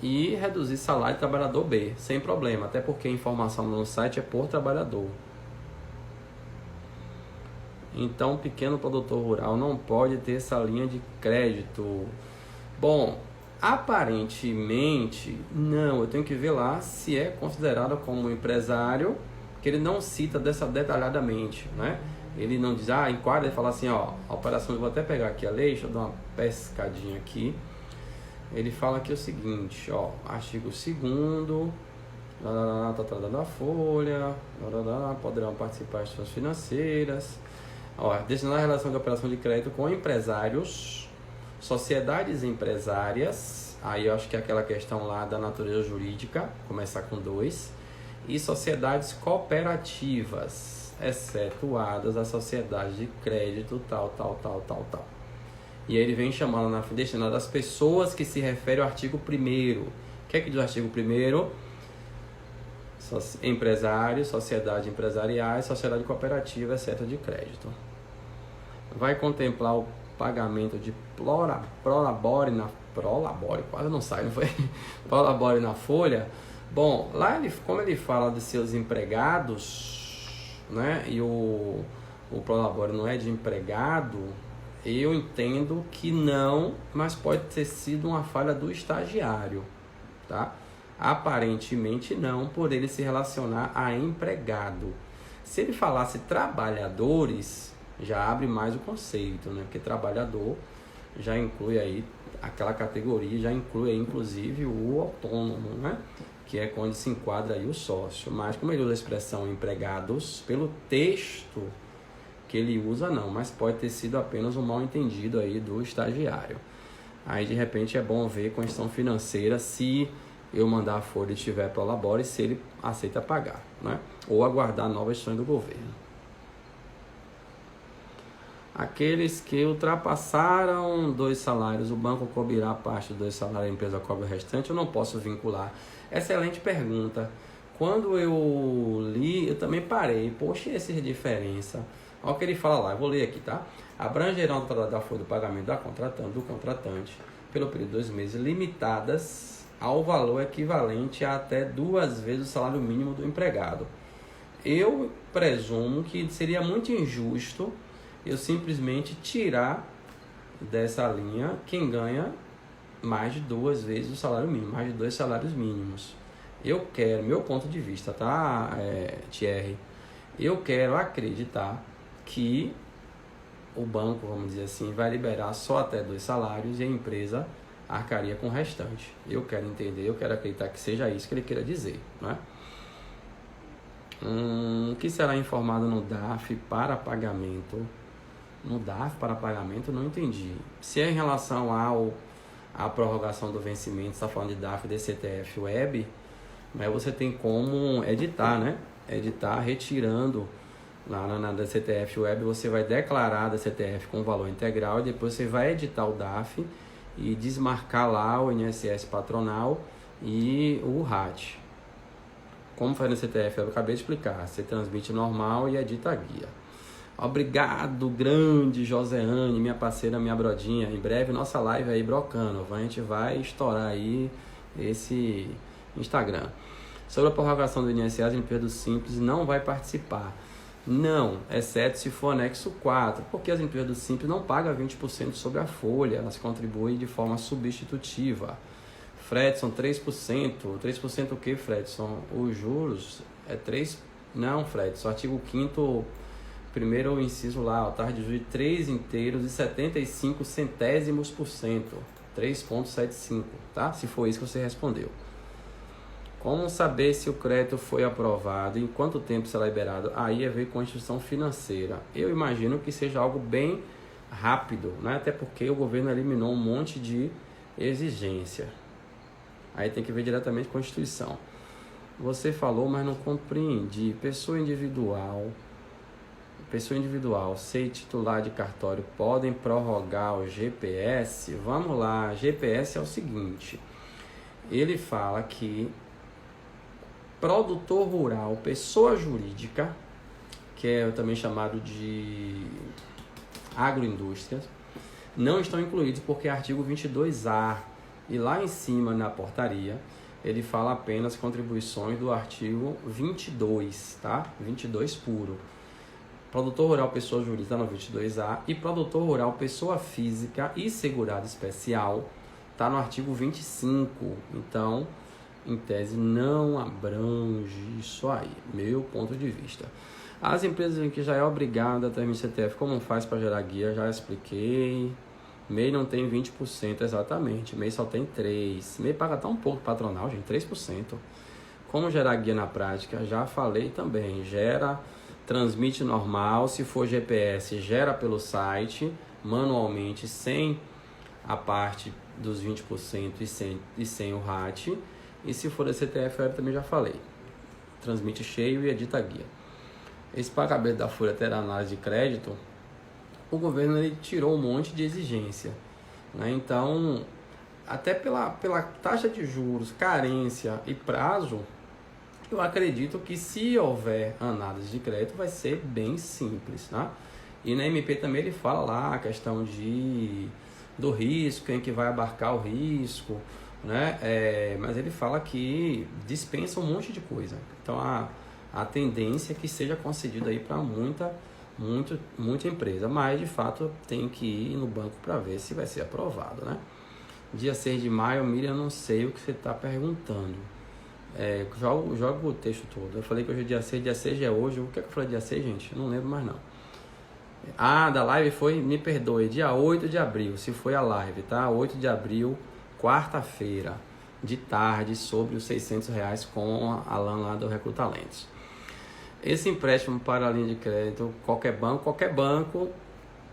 e reduzir salário de trabalhador B, sem problema, até porque a informação no site é por trabalhador. Então, o pequeno produtor rural não pode ter essa linha de crédito. Bom, aparentemente, não. Eu tenho que ver lá se é considerado como empresário, que ele não cita detalhadamente, né? Ele não diz, enquadra, ele fala assim, a operação, eu vou até pegar aqui a lei, deixa eu dar uma pescadinha aqui. Ele fala aqui o seguinte, artigo 2º, da folha, poderão participar de suas financeiras, destinar a relação de operação de crédito com empresários, sociedades empresárias, aí eu acho que é aquela questão lá da natureza jurídica, começar com 2, e sociedades cooperativas, excetuadas as sociedades de crédito, tal. E aí ele vem chamando destinado às pessoas que se refere ao artigo 1º. O que é que diz o artigo 1º? Empresários, sociedades empresariais, sociedade cooperativa, exceto de crédito. Vai contemplar o pagamento de prolabore, quase não sai, não foi? Prolabore na folha. Bom, lá como ele fala de seus empregados, né, e o Prolabore não é de empregado, eu entendo que não, mas pode ter sido uma falha do estagiário, tá? Aparentemente não, por ele se relacionar a empregado. Se ele falasse trabalhadores, já abre mais o conceito, né? Porque trabalhador já inclui aí aquela categoria, já inclui aí, inclusive o autônomo, né? Que é onde se enquadra aí o sócio. Mas como ele usa a expressão empregados, pelo texto que ele usa não, mas pode ter sido apenas um mal entendido aí do estagiário. Aí de repente é bom ver com a questão financeira se eu mandar a folha e estiver Prolabore, se ele aceita pagar, né? Ou aguardar novas ações do governo. Aqueles que ultrapassaram 2 salários, o banco cobrirá parte dos 2 salários, a empresa cobra o restante, eu não posso vincular. Excelente pergunta. Quando eu li, eu também parei. Poxa, essa diferença. Olha o que ele fala lá, eu vou ler aqui, tá? Abrangerão da folha do pagamento do contratante pelo período de 2 meses, limitadas ao valor equivalente a até 2 vezes o salário mínimo do empregado. Eu presumo que seria muito injusto eu simplesmente tirar dessa linha quem ganha mais de 2 vezes o salário mínimo, mais de 2 salários mínimos. Eu quero, meu ponto de vista, tá, Thierry? Eu quero acreditar que o banco, vamos dizer assim, vai liberar só até 2 salários e a empresa arcaria com o restante. Eu quero entender, eu quero acreditar que seja isso que ele queira dizer, né? O que será informado no DARF para pagamento? No DARF para pagamento, não entendi. Se é em relação à prorrogação do vencimento, está falando de DARF e DCTF Web, mas você tem como editar, né? Editar retirando lá na DCTF Web, você vai declarar a DCTF com valor integral e depois você vai editar o DARF e desmarcar lá o INSS patronal e o RAT. Como faz no DCTF Web, eu acabei de explicar. Você transmite normal e edita a guia. Obrigado, grande Joseane, minha parceira, minha brodinha. Em breve nossa live aí brocando. A gente vai estourar aí esse Instagram. Sobre a prorrogação do INSS, a empresa do Simples não vai participar. Não, exceto se for anexo 4, porque as empresas do Simples não pagam 20% sobre a folha, elas contribuem de forma substitutiva. Fredson, 3%. 3% o que, Fredson? Os juros é 3%. Não, Fredson, artigo 5º, primeiro inciso lá, taxa de juros de 3 inteiros e 75 centésimos por cento. 3,75, tá? Se for isso que você respondeu. Como saber se o crédito foi aprovado, em quanto tempo será liberado? Aí é ver com a instituição financeira. Eu imagino que seja algo bem rápido, né? Até porque o governo eliminou um monte de exigência. Aí tem que ver diretamente com a instituição. Você falou, mas não compreendi. Pessoa individual, ser titular de cartório, podem prorrogar o GPS? Vamos lá, GPS é o seguinte. Ele fala que produtor rural, pessoa jurídica, que é também chamado de agroindústrias, não estão incluídos porque é artigo 22A. E lá em cima na portaria, ele fala apenas contribuições do artigo 22, tá? 22 puro. Produtor rural, pessoa jurídica, no 22A. E produtor rural, pessoa física e segurado especial, tá no artigo 25. Então, em tese, não abrange isso aí, meu ponto de vista. As empresas em que já é obrigada a ter CTF, como faz para gerar guia, já expliquei. MEI não tem 20%, exatamente. MEI só tem 3%. MEI paga tão pouco patronal, gente, 3%. Como gerar guia na prática? Já falei também. Gera, transmite normal. Se for GPS, gera pelo site, manualmente, sem a parte dos 20% e sem o RAT. E se for a CTF, eu também já falei. Transmite cheio e edita guia. Esse pagamento da folha terá análise de crédito. O governo ele tirou um monte de exigência, né? Então, até pela taxa de juros, carência e prazo, eu acredito que se houver análise de crédito vai ser bem simples, tá? E na MP também ele fala lá a questão do risco, quem que vai abarcar o risco, né? Mas ele fala que dispensa um monte de coisa. Então a tendência é que seja concedido aí para muita empresa, mas de fato tem que ir no banco para ver se vai ser aprovado, né? Dia 6 de maio, Miriam, não sei o que você está perguntando. Joga o texto todo. Eu falei que hoje é dia 6 é hoje. O que é que eu falei dia 6, gente? Eu não lembro mais não. Da live foi, me perdoe, dia 8 de abril, se foi a live, tá? 8 de abril, quarta-feira, de tarde, sobre os R$600 com a Alan lá do Recrutalentos. Esse empréstimo para a linha de crédito, qualquer banco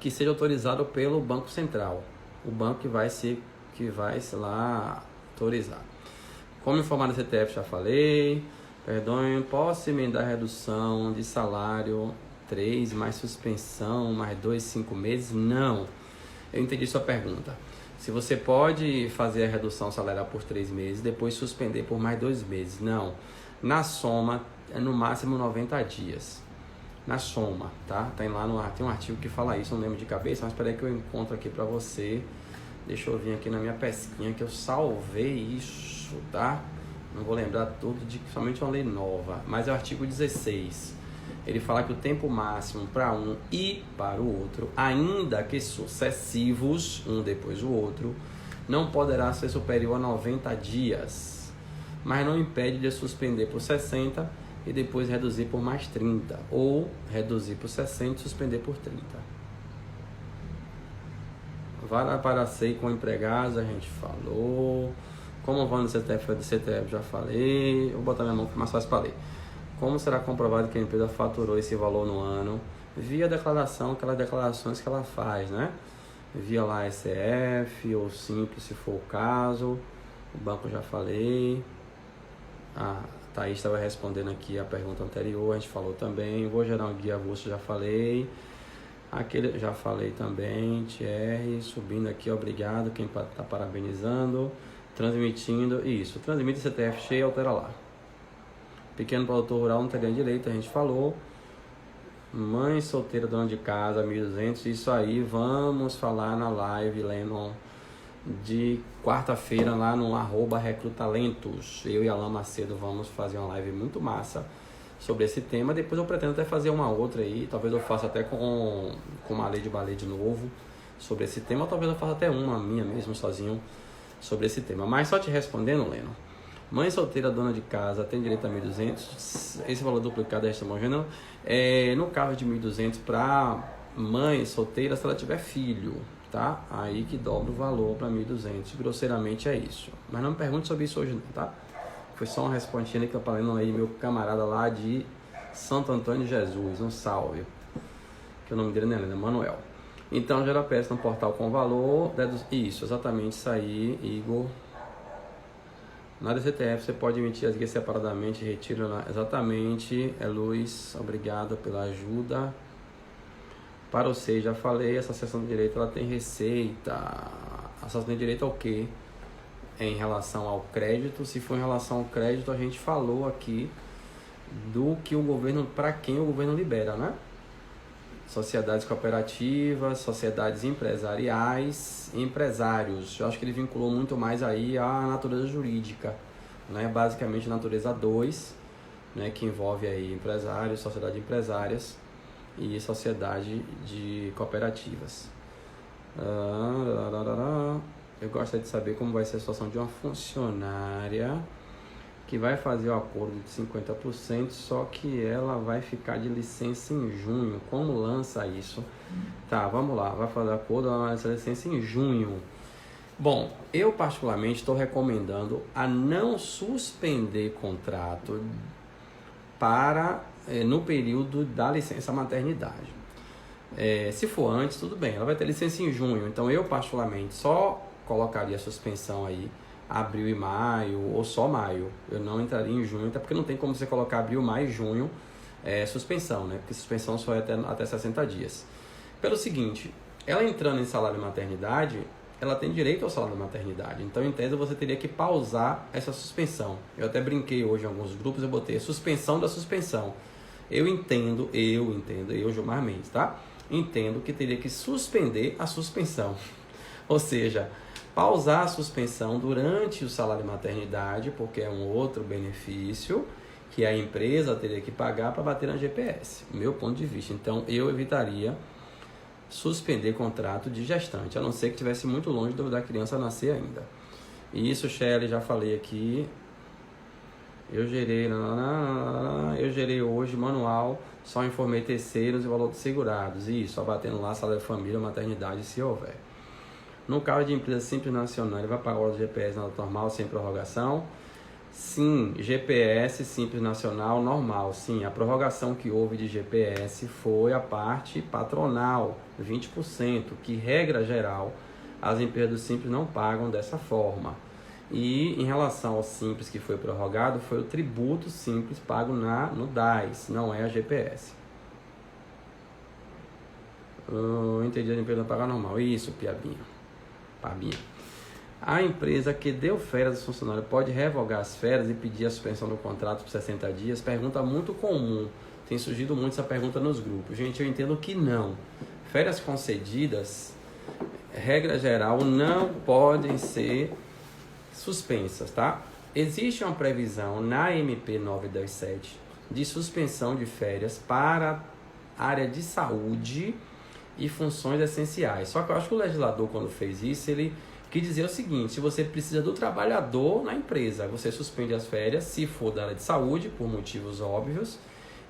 que seja autorizado pelo Banco Central. O banco que vai se lá autorizar. Como informar no CTF, já falei. Perdoe, posso emendar redução de salário 3 mais suspensão mais 2, 5 meses? Não. Eu entendi sua pergunta. Se você pode fazer a redução salarial por 3 meses, depois suspender por mais 2 meses. Não. Na soma, é no máximo 90 dias. Na soma, tá? Tem um artigo que fala isso, não lembro de cabeça, mas espera aí que eu encontro aqui para você. Deixa eu vir aqui na minha pesquinha que eu salvei isso, tá? Não vou lembrar tudo, somente uma lei nova, mas é o artigo 16. Ele fala que o tempo máximo para um e para o outro, ainda que sucessivos, um depois do outro, não poderá ser superior a 90 dias, mas não impede de suspender por 60 e depois reduzir por mais 30, ou reduzir por 60 e suspender por 30. Vara para SEI com empregados, a gente falou. Como vão no CTF, já falei. Vou botar minha mão que é mais fácil para ler. Como será comprovado que a empresa faturou esse valor no ano? Via declaração, aquelas declarações que ela faz, né? Via lá SF ou simples, se for o caso. O banco já falei. A Thaís estava respondendo aqui a pergunta anterior, a gente falou também. Vou gerar um guia avulso, já falei. Aquele já falei também. Thierry, subindo aqui, obrigado. Quem está parabenizando. Transmitindo, isso. Transmite CTF cheio, altera lá. Pequeno produtor rural não teria direito, a gente falou. Mãe solteira, dona de casa, 1.200. Isso aí, vamos falar na live, Lennon, de quarta-feira lá no @Recrutalentos. Eu e Alan Macedo vamos fazer uma live muito massa sobre esse tema. Depois eu pretendo até fazer uma outra aí. Talvez eu faça até com uma lei de balé de novo sobre esse tema. Ou talvez eu faça até uma minha mesmo, sozinho, sobre esse tema. Mas só te respondendo, Lennon. Mãe solteira, dona de casa, tem direito a 1.200. Esse valor duplicado é estimogêneo. No caso de 1.200 para mãe solteira, se ela tiver filho, tá? Aí que dobra o valor para 1.200. Grosseiramente é isso. Mas não me pergunte sobre isso hoje não, tá? Foi só uma respondinha que eu falei aí, meu camarada lá de Santo Antônio de Jesus. Um salve. Que o nome dele não é Helena, Manuel. Então, gera peça no portal com valor. Isso, exatamente isso aí, Igor. Na DCTF você pode emitir as guias separadamente, retiro exatamente. Luiz, obrigado pela ajuda. Para você, já falei, essa associação de direito ela tem receita. A associação de direito é o quê? Em relação ao crédito. Se for em relação ao crédito, a gente falou aqui do que o governo, para quem o governo libera, né? Sociedades cooperativas, sociedades empresariais, empresários. Eu acho que ele vinculou muito mais aí a natureza jurídica, né? Basicamente natureza 2, né? Que envolve aí empresários, sociedade de empresárias e sociedade de cooperativas. Eu gostaria de saber como vai ser a situação de uma funcionária que vai fazer o acordo de 50%, só que ela vai ficar de licença em junho. Como lança isso? Tá, vamos lá. Vai fazer acordo, ela vai lançar licença em junho. Bom, eu particularmente estou recomendando a não suspender contrato no período da licença maternidade. Se for antes, tudo bem. Ela vai ter licença em junho. Então, eu particularmente só colocaria a suspensão aí abril e maio, ou só maio. Eu não entraria em junho, até porque não tem como você colocar abril, maio e junho suspensão, né? Porque suspensão só é até 60 dias. Pelo seguinte, ela entrando em salário de maternidade, ela tem direito ao salário de maternidade. Então, em tese, você teria que pausar essa suspensão. Eu até brinquei hoje em alguns grupos, eu botei a suspensão da suspensão. Eu entendo, Gilmar Mendes, tá? Entendo que teria que suspender a suspensão. Ou seja, Pausar a suspensão durante o salário maternidade, porque é um outro benefício que a empresa teria que pagar para bater na GPS, meu ponto de vista. Então, eu evitaria suspender contrato de gestante, a não ser que estivesse muito longe da criança nascer ainda. E isso, Shelly, já falei aqui. Eu gerei hoje manual, só informei terceiros e valor de segurados. Isso, abatendo lá salário de família, maternidade, se houver. No caso de empresa simples nacional, ele vai pagar o GPS na normal, sem prorrogação? Sim, GPS simples nacional, normal. Sim, a prorrogação que houve de GPS foi a parte patronal, 20%, que regra geral, as empresas do simples não pagam dessa forma. E em relação ao simples que foi prorrogado, foi o tributo simples pago no DAS, não é a GPS. Eu entendi, a empresa não paga normal. Isso, Pabinha. A empresa que deu férias aos funcionários pode revogar as férias e pedir a suspensão do contrato por 60 dias? Pergunta muito comum. Tem surgido muito essa pergunta nos grupos. Gente, eu entendo que não. Férias concedidas, regra geral, não podem ser suspensas, tá? Existe uma previsão na MP 927 de suspensão de férias para área de saúde e funções essenciais. Só que eu acho que o legislador, quando fez isso, ele quis dizer o seguinte: se você precisa do trabalhador na empresa, você suspende as férias, se for da área de saúde, por motivos óbvios,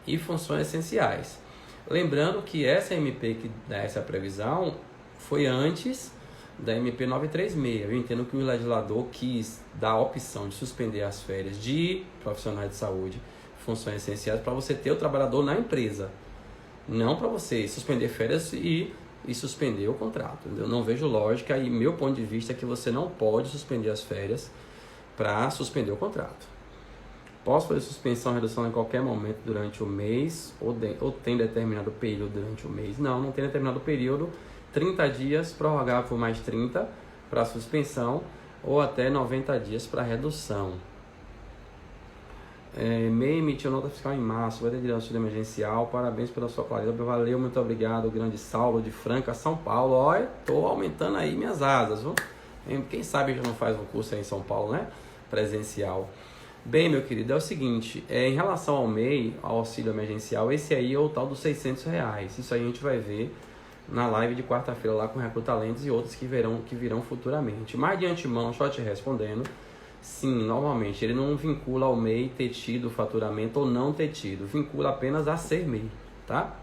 e funções essenciais. Lembrando que essa MP que dá essa previsão foi antes da MP 936. Eu entendo que o legislador quis dar a opção de suspender as férias de profissionais de saúde, funções essenciais, para você ter o trabalhador na empresa. Não para você suspender férias e suspender o contrato. Eu não vejo lógica, e meu ponto de vista é que você não pode suspender as férias para suspender o contrato. Posso fazer suspensão ou redução em qualquer momento durante o mês ou tem determinado período durante o mês? Não tem determinado período. 30 dias, prorrogável por mais 30 para suspensão ou até 90 dias para redução. MEI emitiu nota fiscal em março, vai ter direito ao auxílio emergencial. Parabéns pela sua clareza. Valeu, muito obrigado, grande Saulo de Franca, São Paulo. Olha, tô aumentando aí minhas asas, viu? Quem sabe já não faz um curso aí em São Paulo, né? Presencial. Bem, meu querido, é o seguinte, em relação ao MEI, ao auxílio emergencial, esse aí é o tal dos R$600. Isso aí a gente vai ver na live de quarta-feira lá com Recrutalentos e outros que virão futuramente. Mas de antemão, só te respondendo, sim, normalmente ele não vincula ao MEI ter tido faturamento ou não ter tido, vincula apenas a ser MEI, tá?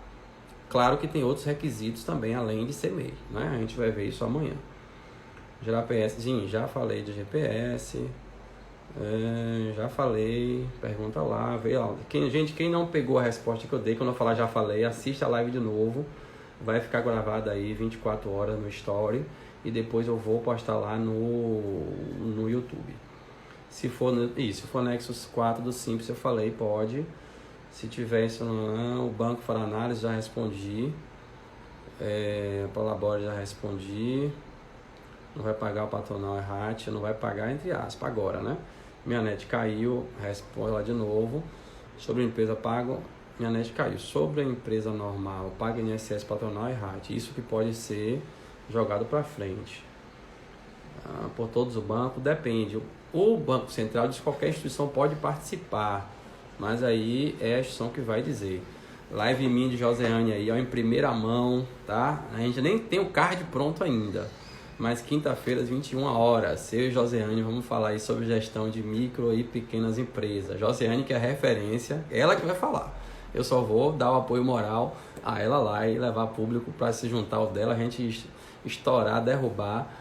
Claro que tem outros requisitos também, além de ser MEI, né? A gente vai ver isso amanhã. Gerar PS, sim, já falei de GPS, já falei, pergunta lá, vê lá. Quem não pegou a resposta que eu dei, quando eu falar já falei, assista a live de novo, vai ficar gravada aí 24 horas no Story e depois eu vou postar lá no YouTube. Se for Nexus 4 do Simples, eu falei, pode. Se tiver isso não, o Banco for Análise, já respondi. Palabora, já respondi. Não vai pagar o patronal errate, não vai pagar entre aspas agora, né? Minha net caiu, responde lá de novo. Sobre a empresa pago, minha net caiu. Sobre a empresa normal, paga INSS patronal errate. Isso que pode ser jogado para frente. Por todos os bancos, depende. O Banco Central diz que qualquer instituição pode participar, mas aí é a instituição que vai dizer. Live minha de Joseane aí, ó, em primeira mão, tá? A gente nem tem o card pronto ainda, mas quinta-feira às 21 horas, eu e Joseane vamos falar aí sobre gestão de micro e pequenas empresas. Joseane, que é referência, ela que vai falar. Eu só vou dar o apoio moral a ela lá e levar público para se juntar ao dela, a gente estourar, derrubar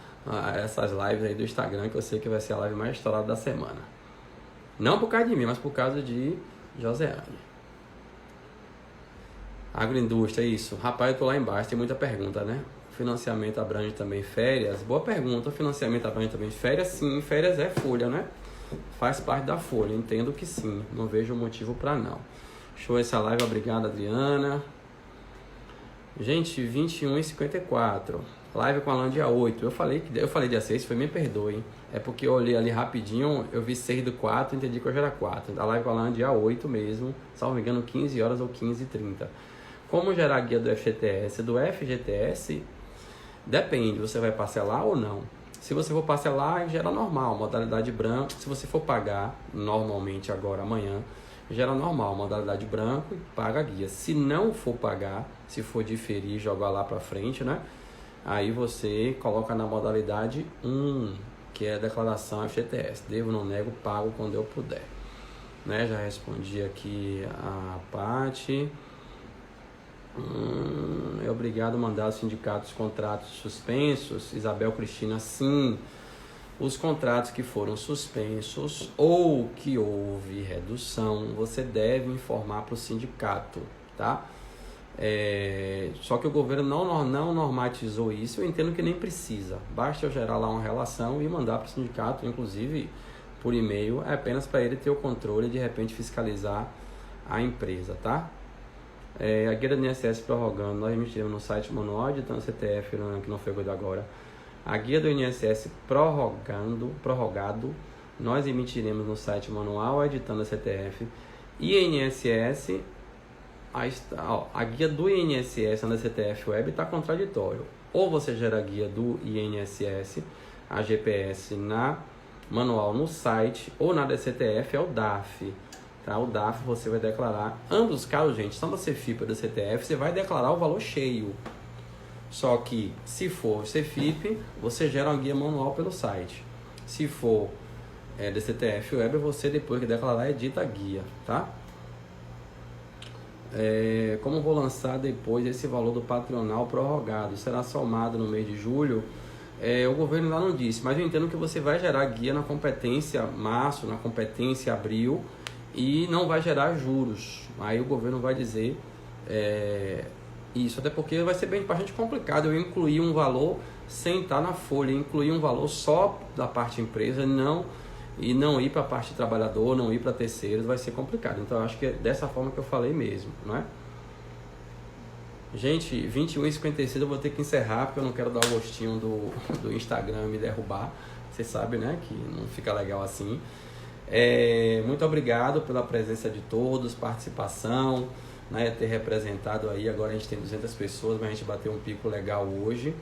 essas lives aí do Instagram, que eu sei que vai ser a live mais estourada da semana. Não por causa de mim, mas por causa de Joseane. Agroindústria, isso. Rapaz, eu tô lá embaixo, tem muita pergunta, né? Financiamento abrange também férias? Boa pergunta. Financiamento abrange também férias? Sim, férias é folha, né? Faz parte da folha, entendo que sim. Não vejo motivo para não. Show essa live, obrigado, Adriana. Gente, 21h54. Live com a Alan dia 8. Eu falei dia 6, me perdoe. É porque eu olhei ali rapidinho, eu vi 6 do 4, entendi que hoje era 4. A live com a Alan dia 8 mesmo, salvo me engano, 15 horas ou 15h30. Como gerar a guia do FGTS? Do FGTS, depende, você vai parcelar ou não. Se você for parcelar, gera normal, modalidade branco. Se você for pagar normalmente agora, amanhã, gera normal, modalidade branco e paga a guia. Se não for pagar, se for diferir, jogar lá para frente, né? Aí você coloca na modalidade 1, que é a declaração FGTS. Devo, não nego, pago quando eu puder. Né? Já respondi aqui a Paty. É obrigado a mandar aos sindicatos contratos suspensos. Isabel Cristina, sim. Os contratos que foram suspensos ou que houve redução, você deve informar para o sindicato, tá? Só que o governo não normatizou isso. Eu entendo que nem precisa. Basta eu gerar lá uma relação e mandar para o sindicato, inclusive por e-mail, apenas para ele ter o controle e de repente fiscalizar a empresa, tá? A guia do INSS prorrogando, nós emitiremos no site manual editando CTF, que não foi coisa agora. A guia do INSS prorrogado, nós emitiremos no site manual editando a CTF. E INSS, a guia do INSS na CTF Web está contraditório. Ou você gera a guia do INSS, a GPS na manual no site, ou na DCTF é o DAF. Tá? O DAF você vai declarar, ambos os casos, gente, só você FIP ou DCTF, você vai declarar o valor cheio. Só que se for CFIP, você gera uma guia manual pelo site. Se for DCTF Web, você depois que declarar edita a guia, tá? Como vou lançar depois esse valor do patronal prorrogado? Será somado no mês de julho? O governo ainda não disse, mas eu entendo que você vai gerar guia na competência março, na competência abril, e não vai gerar juros. Aí o governo vai dizer isso, até porque vai ser bastante complicado eu incluir um valor sem estar na folha, incluir um valor só da parte empresa e não ir para a parte trabalhador, não ir para terceiros, vai ser complicado. Então eu acho que é dessa forma que eu falei mesmo, não é? Gente, 21h56 eu vou ter que encerrar, porque eu não quero dar o gostinho do Instagram me derrubar. Você sabe, né, que não fica legal assim. Muito obrigado pela presença de todos, participação, né, ter representado aí. Agora a gente tem 200 pessoas, mas a gente bateu um pico legal hoje.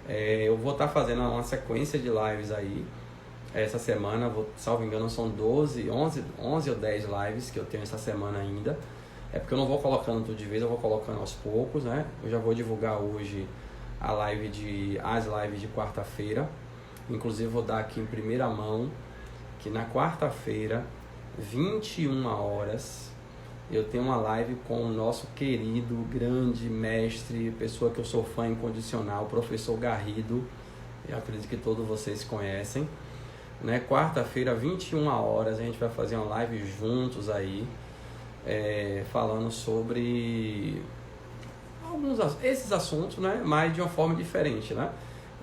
Eu vou estar fazendo uma sequência de lives aí essa semana, salvo engano são 11 ou 10 lives que eu tenho essa semana ainda. É porque eu não vou colocando tudo de vez, eu vou colocando aos poucos, né? Eu já vou divulgar hoje as lives de quarta-feira. Inclusive vou dar aqui em primeira mão que na quarta-feira, 21 horas, eu tenho uma live com o nosso querido, grande mestre, pessoa que eu sou fã incondicional, professor Garrido. Eu acredito que todos vocês conhecem. Né? Quarta-feira, 21 horas, a gente vai fazer uma live juntos aí, falando sobre esses assuntos, né? Mas de uma forma diferente, né?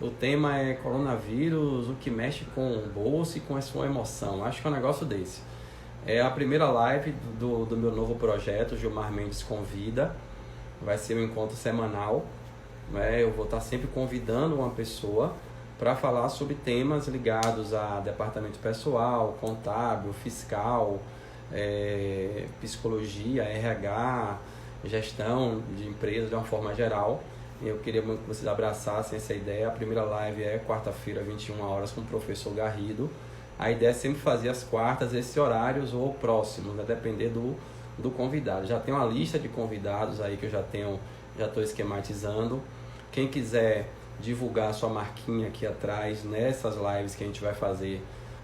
O tema é coronavírus, o que mexe com o bolso e com a sua emoção. Acho que é um negócio desse. É a primeira live do meu novo projeto, Gilmar Mendes Convida. Vai ser um encontro semanal, né? Eu vou estar sempre convidando uma pessoa para falar sobre temas ligados a departamento pessoal, contábil, fiscal, psicologia, RH, gestão de empresas de uma forma geral. Eu queria muito que vocês abraçassem essa ideia. A primeira live é quarta-feira, 21 horas, com o professor Garrido. A ideia é sempre fazer as quartas, esses horários ou próximos, vai depender do convidado. Já tem uma lista de convidados aí que eu já estou esquematizando. Quem quiser divulgar a sua marquinha aqui atrás nessas lives que a gente vai fazer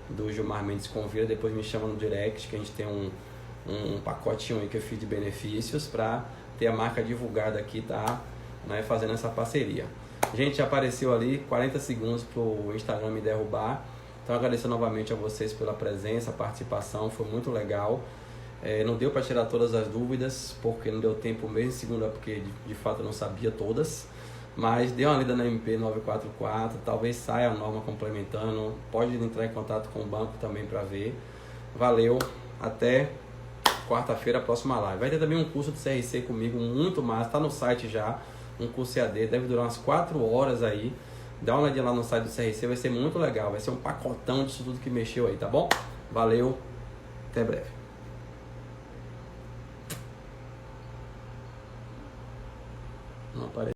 do Gilmar Mendes Convida, depois me chama no direct, que a gente tem um pacotinho aí que eu fiz de benefícios para ter a marca divulgada aqui, tá? Né, fazendo essa parceria. Gente, apareceu ali 40 segundos para o Instagram me derrubar. Então agradeço novamente a vocês pela presença, participação, foi muito legal. Não deu para tirar todas as dúvidas, porque não deu tempo mesmo, segunda porque de fato eu não sabia todas. Mas dê uma lida na MP 944, talvez saia a norma complementando. Pode entrar em contato com o banco também para ver. Valeu, até quarta-feira, próxima live. Vai ter também um curso de CRC comigo, muito massa, tá no site já. Um curso EAD, deve durar umas 4 horas aí. Dá uma olhadinha lá no site do CRC, vai ser muito legal. Vai ser um pacotão disso tudo que mexeu aí, tá bom? Valeu, até breve. Não apareceu.